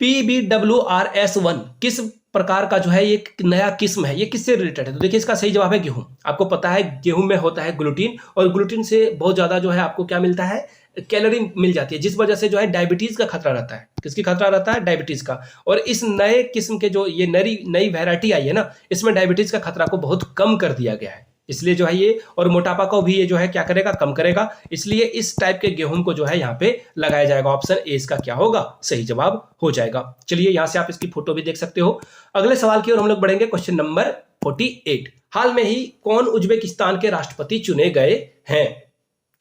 PBWRS1 किस प्रकार का जो है ये नया किस्म है, ये किससे रिलेटेड है? तो देखिए इसका सही जवाब है गेहूं। आपको पता है गेहूं में होता है ग्लूटीन और ग्लूटीन से बहुत ज्यादा जो है आपको क्या मिलता है, कैलोरी मिल जाती है, जिस वजह से जो है डायबिटीज का खतरा रहता है। किसकी खतरा रहता है? डायबिटीज का। और इस नए किस्म के जो ये नई वैरायटी आई है ना, इसमें डायबिटीज का खतरा को बहुत कम कर दिया गया है। इसलिए जो है ये और मोटापा को भी ये जो है क्या करेगा, कम करेगा। इसलिए इस टाइप के गेहूं को जो है यहाँ पे लगाया जाएगा। ऑप्शन ए इसका क्या होगा, सही जवाब हो जाएगा। चलिए यहां से आप इसकी फोटो भी देख सकते हो। अगले सवाल की ओर हम लोग बढ़ेंगे, क्वेश्चन नंबर 48। हाल में ही कौन उज्बेकिस्तान के राष्ट्रपति चुने गए हैं?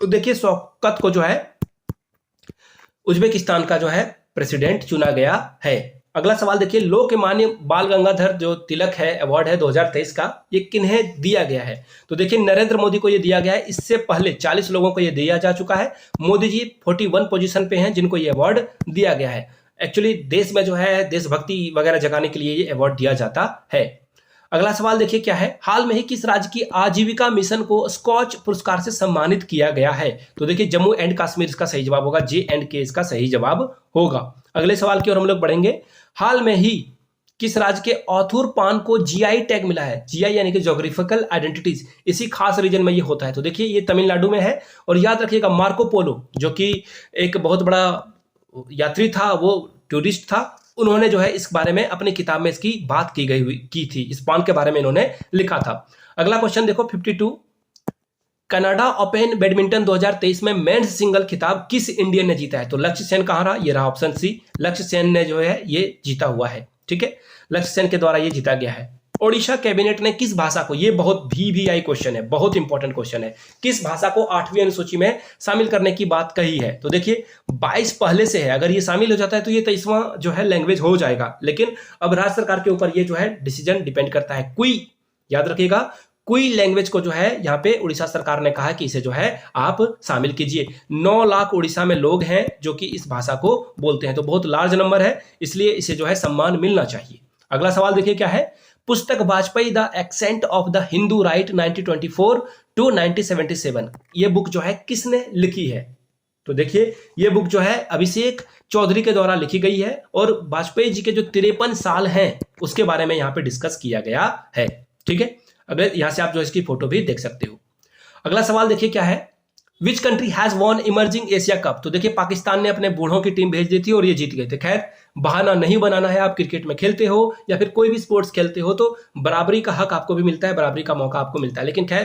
तो देखिए शौकत को जो है उज्बेकिस्तान का जो है प्रेसिडेंट चुना गया है। अगला सवाल देखिए, लोकमान्य बाल गंगाधर जो तिलक है अवार्ड है 2023 का, ये किन्हें दिया गया है? तो देखिए नरेंद्र मोदी को ये दिया गया है। इससे पहले 40 लोगों को ये दिया जा चुका है। मोदी जी 41 पोजीशन पे हैं जिनको ये अवार्ड दिया गया है। एक्चुअली देश में जो है देशभक्ति वगैरह जगाने के लिए ये अवार्ड दिया जाता है। अगला सवाल देखिए क्या है, हाल में ही किस राज्य की आजीविका मिशन को स्कॉच पुरस्कार से सम्मानित किया गया है? तो देखिए जम्मू एंड कश्मीर इसका सही जवाब होगा। J&K इसका सही जवाब होगा। अगले सवाल की ओर हम लोग बढ़ेंगे, हाल में ही किस राज्य के ऑथुर पान को GI टैग मिला है? GI यानी कि ज्योग्राफिकल आइडेंटिटीज, इसी खास रीजन में ये होता है। तो देखिए ये तमिलनाडु में है। और याद रखिएगा मार्को पोलो जो कि एक बहुत बड़ा यात्री था, वो टूरिस्ट था, उन्होंने जो है इस बारे में अपनी किताब में इसकी बात की थी। इस पान के बारे में इन्होंने लिखा था। अगला क्वेश्चन देखो 52, कनाडा ओपन बैडमिंटन 2023 में मेंस सिंगल खिताब किस इंडियन ने जीता है? तो लक्ष्य सेन कहां रहा? ये रहा ऑप्शन सी, लक्ष्य सेन ने जो है ये जीता हुआ है। ठीक है, लक्ष्य सेन के द्वारा ये जीता गया है। ओडिशा कैबिनेट ने किस भाषा को, ये बहुत VVI क्वेश्चन है, बहुत इंपॉर्टेंट क्वेश्चन है, किस भाषा को 8वीं अनुसूची में शामिल करने की बात कही है? तो देखिए 22 पहले से है, अगर ये शामिल हो जाता है तो ये 23वां जो है लैंग्वेज हो जाएगा। लेकिन अब राज्य सरकार के ऊपर ये जो है डिसीजन डिपेंड करता है। कुई, याद रखिएगा, कुई लैंग्वेज को जो है यहाँ पे उड़ीसा सरकार ने कहा कि इसे जो है आप शामिल कीजिए। 9 लाख उड़ीसा में लोग हैं जो कि इस भाषा को बोलते हैं, तो बहुत लार्ज नंबर है, इसलिए इसे जो है सम्मान मिलना चाहिए। अगला सवाल देखिए क्या है, पुस्तक Vajpayee the accent of the Hindu right 1924 to 1977, ये बुक जो है किसने लिखी है? तो देखिए ये बुक जो है अभिषेक चौधरी के द्वारा लिखी गई है और वाजपेयी जी के जो 53 साल हैं उसके बारे में यहाँ पे डिस्कस किया गया है। ठीक है, अगर यहां से आप जो इसकी फोटो भी देख सकते हो। अगला सवाल देखिए क्या है, which country has won emerging Asia cup? तो देखिए पाकिस्तान ने अपने बूढ़ों की टीम भेज दी थी और ये जीत गए थे। खैर बहाना नहीं बनाना है, आप क्रिकेट में खेलते हो या फिर कोई भी स्पोर्ट्स खेलते हो तो बराबरी का हक आपको भी मिलता है, बराबरी का मौका आपको मिलता है। लेकिन खैर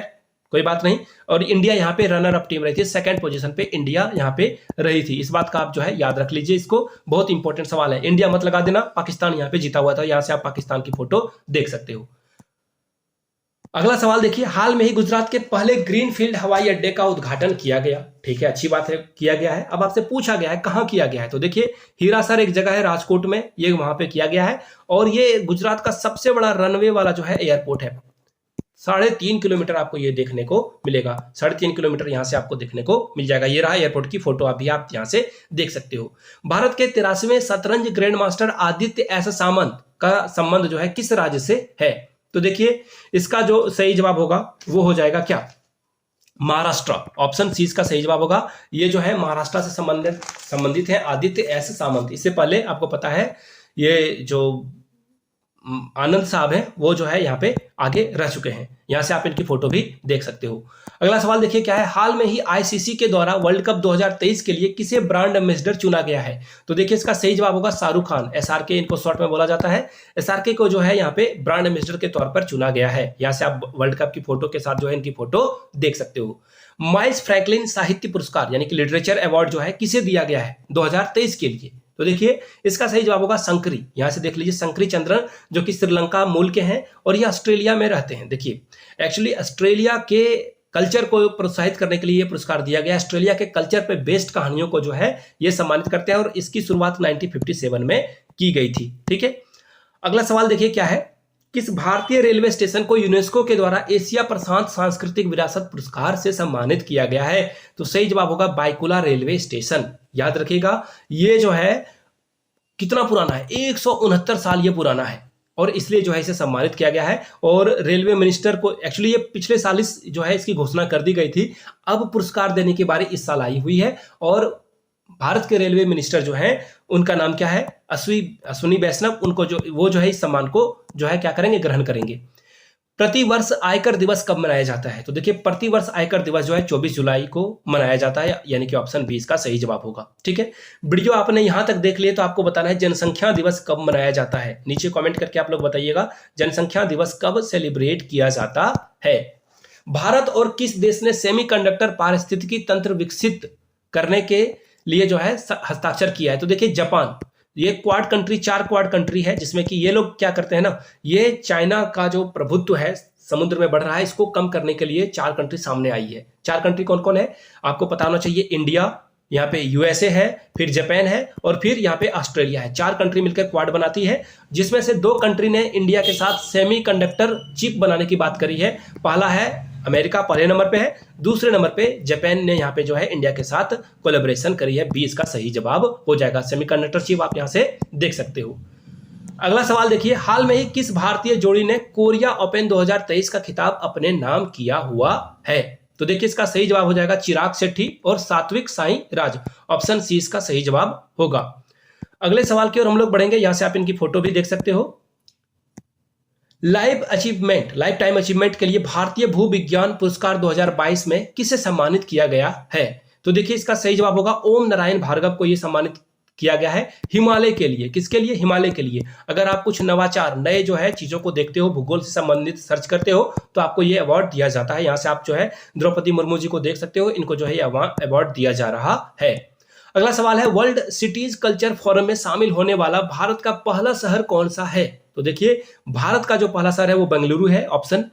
कोई बात नहीं। और इंडिया यहाँ पे रनर अप टीम रही थी, सेकंड पोजीशन पे इंडिया यहाँ पे रही थी। इस बात का आप जो है याद रख लीजिए, इसको बहुत इंपॉर्टेंट सवाल है। इंडिया मत लगा देना, पाकिस्तान यहाँ पे जीता हुआ था। यहाँ से आप पाकिस्तान की फोटो देख सकते हो। अगला सवाल देखिए, हाल में ही गुजरात के पहले ग्रीनफील्ड हवाई अड्डे का उद्घाटन किया गया। ठीक है, अच्छी बात है, किया गया है। अब आपसे पूछा गया है कहां किया गया है? तो देखिए हीरासर एक जगह है राजकोट में, ये वहां पे किया गया है और ये गुजरात का सबसे बड़ा रनवे वाला जो है एयरपोर्ट है। 3.5 किलोमीटर आपको ये देखने को मिलेगा, 3.5 किलोमीटर यहां से आपको देखने को मिल जाएगा। ये रहा एयरपोर्ट की फोटो, अभी आप यहां से देख सकते हो। भारत के 83वें शतरंज ग्रैंड मास्टर आदित्य एस सामंत का संबंध जो है किस राज्य से है? तो देखिए इसका जो सही जवाब होगा वो हो जाएगा क्या, महाराष्ट्र। ऑप्शन सी इसका सही जवाब होगा। ये जो है महाराष्ट्र से संबंधित है आदित्य एस सामंत। इससे पहले आपको पता है ये जो आनंद साहब हैं वो जो है यहाँ पे आगे रह चुके हैं। यहाँ से आप इनकी फोटो भी देख सकते हो। अगला सवाल देखिए क्या है, हाल में ही ICC के द्वारा वर्ल्ड कप 2023 के लिए किसे ब्रांड एम्बेसडर चुना गया है? तो देखिए इसका सही जवाब होगा शाहरुख खान। SRK इनको शॉर्ट में बोला जाता है। SRK को जो है यहाँ पे ब्रांड एम्बेसडर के तौर पर चुना गया है। यहाँ से आप वर्ल्ड कप की फोटो के साथ जो है इनकी फोटो देख सकते हो। माइल्स फ्रैंकलिन साहित्य पुरस्कार यानी कि लिटरेचर अवार्ड जो है किसे दिया गया है 2023 के लिए? तो देखिए इसका सही जवाब होगा संकरी। यहां से देख लीजिए संकरी चंद्रन, जो कि श्रीलंका मूल के हैं और ये ऑस्ट्रेलिया में रहते हैं। देखिए एक्चुअली ऑस्ट्रेलिया के कल्चर को प्रोत्साहित करने के लिए ये पुरस्कार दिया गया। ऑस्ट्रेलिया के कल्चर पे बेस्ड कहानियों को जो है ये सम्मानित करते हैं और इसकी शुरुआत 1957 में की गई थी। ठीक है, अगला सवाल देखिए क्या है, किस भारतीय रेलवे स्टेशन को यूनेस्को के द्वारा एशिया प्रशांत सांस्कृतिक विरासत पुरस्कार से सम्मानित किया गया है? तो सही जवाब होगा बायकुला रेलवे स्टेशन। याद रखिएगा ये जो है कितना पुराना है, 169 साल ये पुराना है और इसलिए जो है इसे सम्मानित किया गया है। और रेलवे मिनिस्टर को एक्चुअली ये पिछले साल जो है इसकी घोषणा कर दी गई थी, अब पुरस्कार देने की बारी इस साल आई हुई है और भारत के रेलवे मिनिस्टर जो हैं उनका नाम क्या है, अश्विनी वैष्णव, उनको वो जो है इस सम्मान को जो है क्या करेंगे, ग्रहण करेंगे। प्रतिवर्ष आयकर दिवस कब मनाया जाता है? तो देखिए प्रतिवर्ष आयकर दिवस जो है 24 जुलाई को मनाया जाता है, यानी कि ऑप्शन 20 का सही जवाब होगा। ठीक है, वीडियो आपने यहां तक देख लिया तो आपको बताना है जनसंख्या दिवस कब मनाया जाता है। नीचे कमेंट करके आप लोग बताइएगा जनसंख्या दिवस कब सेलिब्रेट किया जाता है। भारत और किस देश ने सेमीकंडक्टर पारिस्थितिकी तंत्र विकसित करने के लिए जो है हस्ताक्षर किया है? तो देखिए जापान, ये क्वाड कंट्री, 4 क्वाड कंट्री है जिसमें कि ये लोग क्या करते हैं ना, ये चाइना का जो प्रभुत्व है समुद्र में बढ़ रहा है इसको कम करने के लिए 4 कंट्री सामने आई है। 4 कंट्री कौन कौन है आपको पता होना चाहिए, इंडिया, यहाँ पे यूएसए है, फिर जापान है और फिर यहाँ पे ऑस्ट्रेलिया है। 4 कंट्री मिलकर क्वाड बनाती है, जिसमें से 2 कंट्री ने इंडिया के साथ सेमीकंडक्टर चिप बनाने की बात करी है। पहला है अमेरिका, पहले नंबर पे है, दूसरे नंबर पे जापान ने यहाँ पे जो है इंडिया के साथ कोलैबोरेशन करी है। 20 का सही जवाब हो जाएगा। सेमीकंडक्टर चिप आप यहाँ से देख सकते हो। अगला सवाल देखिए, हाल में ही किस भारतीय जोड़ी ने कोरिया ओपन 2023 का खिताब अपने नाम किया हुआ है? तो देखिए इसका सही जवाब हो जाएगा चिराग शेट्टी और सात्विक साईराज। ऑप्शन सी इसका सही जवाब होगा। अगले सवाल की ओर हम लोग बढ़ेंगे, यहां से आप इनकी फोटो भी देख सकते हो। लाइफ टाइम अचीवमेंट के लिए भारतीय भू विज्ञान पुरस्कार 2022 में किसे सम्मानित किया गया है? तो देखिए इसका सही जवाब होगा ओम नारायण भार्गव को यह सम्मानित किया गया है हिमालय के लिए। किसके लिए? हिमालय के लिए। अगर आप कुछ नवाचार नए जो है चीजों को देखते हो, भूगोल से संबंधित सर्च करते हो तो आपको ये अवार्ड दिया जाता है। यहां से आप जो है द्रौपदी मुर्मू जी को देख सकते हो, इनको जो है अवार्ड दिया जा रहा है। अगला सवाल है, वर्ल्ड सिटीज कल्चर फोरम में शामिल होने वाला भारत का पहला शहर कौन सा है? तो देखिए भारत का जो पहला शहर है वो बेंगलुरु है। ऑप्शन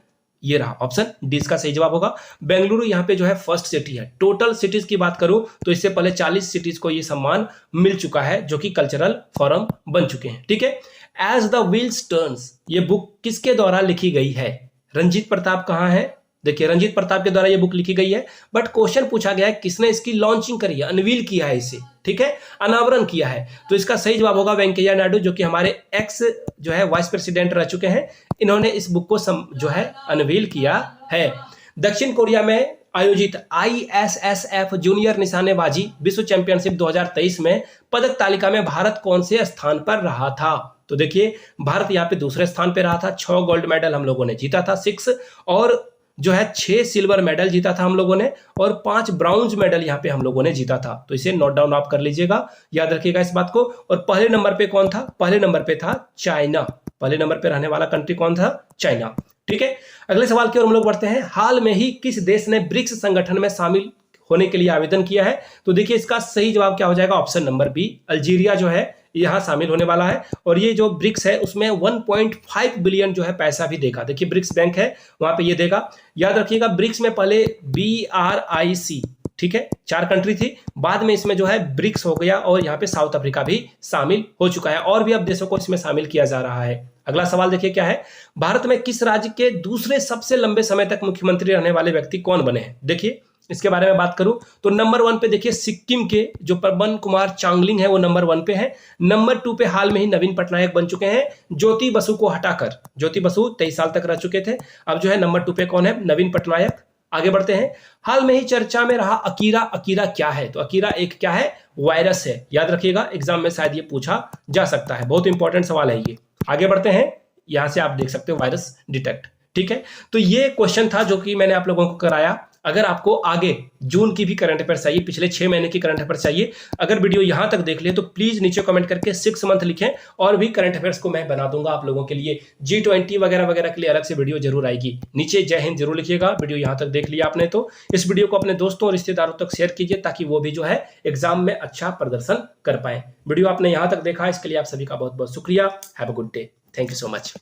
ये रहा, ऑप्शन डी इसका सही जवाब होगा। बेंगलुरु यहाँ पे जो है फर्स्ट सिटी है। टोटल सिटीज की बात करूं तो इससे पहले 40 सिटीज को ये सम्मान मिल चुका है जो कि कल्चरल फोरम बन चुके हैं। ठीक है, एज द व्हील्स टर्न्स ये बुक किसके द्वारा लिखी गई है? रंजीत प्रताप कहाँ है? देखिए रंजीत प्रताप के द्वारा ये बुक लिखी गई है, बट क्वेश्चन पूछा गया है किसने इसकी लॉन्चिंग करी है, अनवील किया है इसे, ठीक है, अनावरण किया है। तो इसका सही जवाब होगा वेंकैया नायडू, जो कि हमारे एक्स जो है वाइस प्रेसिडेंट रह चुके हैं। इन्होंने इस बुक को जो है अनवील किया है। दक्षिण कोरिया में आयोजित ISSF जूनियर निशानेबाजी विश्व चैंपियनशिप 2023 में पदक तालिका में भारत कौन से स्थान पर रहा था? तो देखिए भारत यहाँ पे दूसरे स्थान पे रहा था। 6 गोल्ड मेडल हम लोगों ने जीता था, 6, और जो है 6 सिल्वर मेडल जीता था हम लोगों ने, और 5 ब्राउन्ज मेडल यहाँ पे हम लोगों ने जीता था। तो इसे नोट डाउन आप कर लीजिएगा, याद रखिएगा इस बात को। और पहले नंबर पे कौन था? पहले नंबर पे था चाइना। पहले नंबर पे रहने वाला कंट्री कौन था? चाइना। ठीक है, अगले सवाल की ओर हम लोग बढ़ते हैं। हाल में ही किस देश ने ब्रिक्स संगठन में शामिल होने के लिए आवेदन किया है? तो देखिए इसका सही जवाब क्या हो जाएगा? ऑप्शन नंबर बी, अल्जीरिया जो है यहां शामिल होने वाला है। और ये जो ब्रिक्स है उसमें 1.5 बिलियन जो है पैसा भी देगा। देखिए ब्रिक्स बैंक है वहां पे ये देगा। याद रखिएगा ब्रिक्स में पहले BRIC, ठीक है, 4 कंट्री थी, बाद में इसमें जो है ब्रिक्स हो गया और यहाँ पे साउथ अफ्रीका भी शामिल हो चुका है, और भी अब देशों को इसमें शामिल किया जा रहा है। अगला सवाल देखिए क्या है, भारत में किस राज्य के दूसरे सबसे लंबे समय तक मुख्यमंत्री रहने वाले व्यक्ति कौन बने हैं? देखिए इसके बारे में बात करूं तो नंबर 1 पे देखिए सिक्किम के जो पवन कुमार चांगलिंग है वो नंबर 1 पे है। नंबर 2 पे हाल में ही नवीन पटनायक बन चुके हैं, ज्योति बसु को हटाकर। ज्योति बसु 23 साल तक रह चुके थे, अब जो है नंबर 2 पे कौन है? नवीन पटनायक। आगे बढ़ते हैं, हाल में ही चर्चा में रहा अकीरा। अकीरा क्या है? तो अकीरा एक क्या है? वायरस है। याद रखिएगा एग्जाम में शायद ये पूछा जा सकता है, बहुत इंपॉर्टेंट सवाल है ये। आगे बढ़ते हैं, यहां से आप देख सकते हो वायरस डिटेक्ट। ठीक है, तो ये क्वेश्चन था जो कि मैंने आप लोगों को कराया अगर आपको आगे जून की भी करंट अफेयर चाहिए, पिछले 6 महीने की करंट अफेयर चाहिए, अगर वीडियो यहां तक देख ले तो प्लीज नीचे कमेंट करके 6 मंथ लिखें, और भी करंट अफेयर्स को मैं बना दूंगा आप लोगों के लिए। G20 वगैरह वगैरह के लिए अलग से वीडियो जरूर आएगी। नीचे जय हिंद जरूर लिखिएगा। वीडियो यहां तक देख लिया आपने तो इस वीडियो को अपने दोस्तों और रिश्तेदारों तक शेयर कीजिए, ताकि वो भी जो है एग्जाम में अच्छा प्रदर्शन कर पाए। वीडियो आपने यहां तक देखा, इसके लिए आप सभी का बहुत बहुत शुक्रिया। Have a good day. Thank you so much.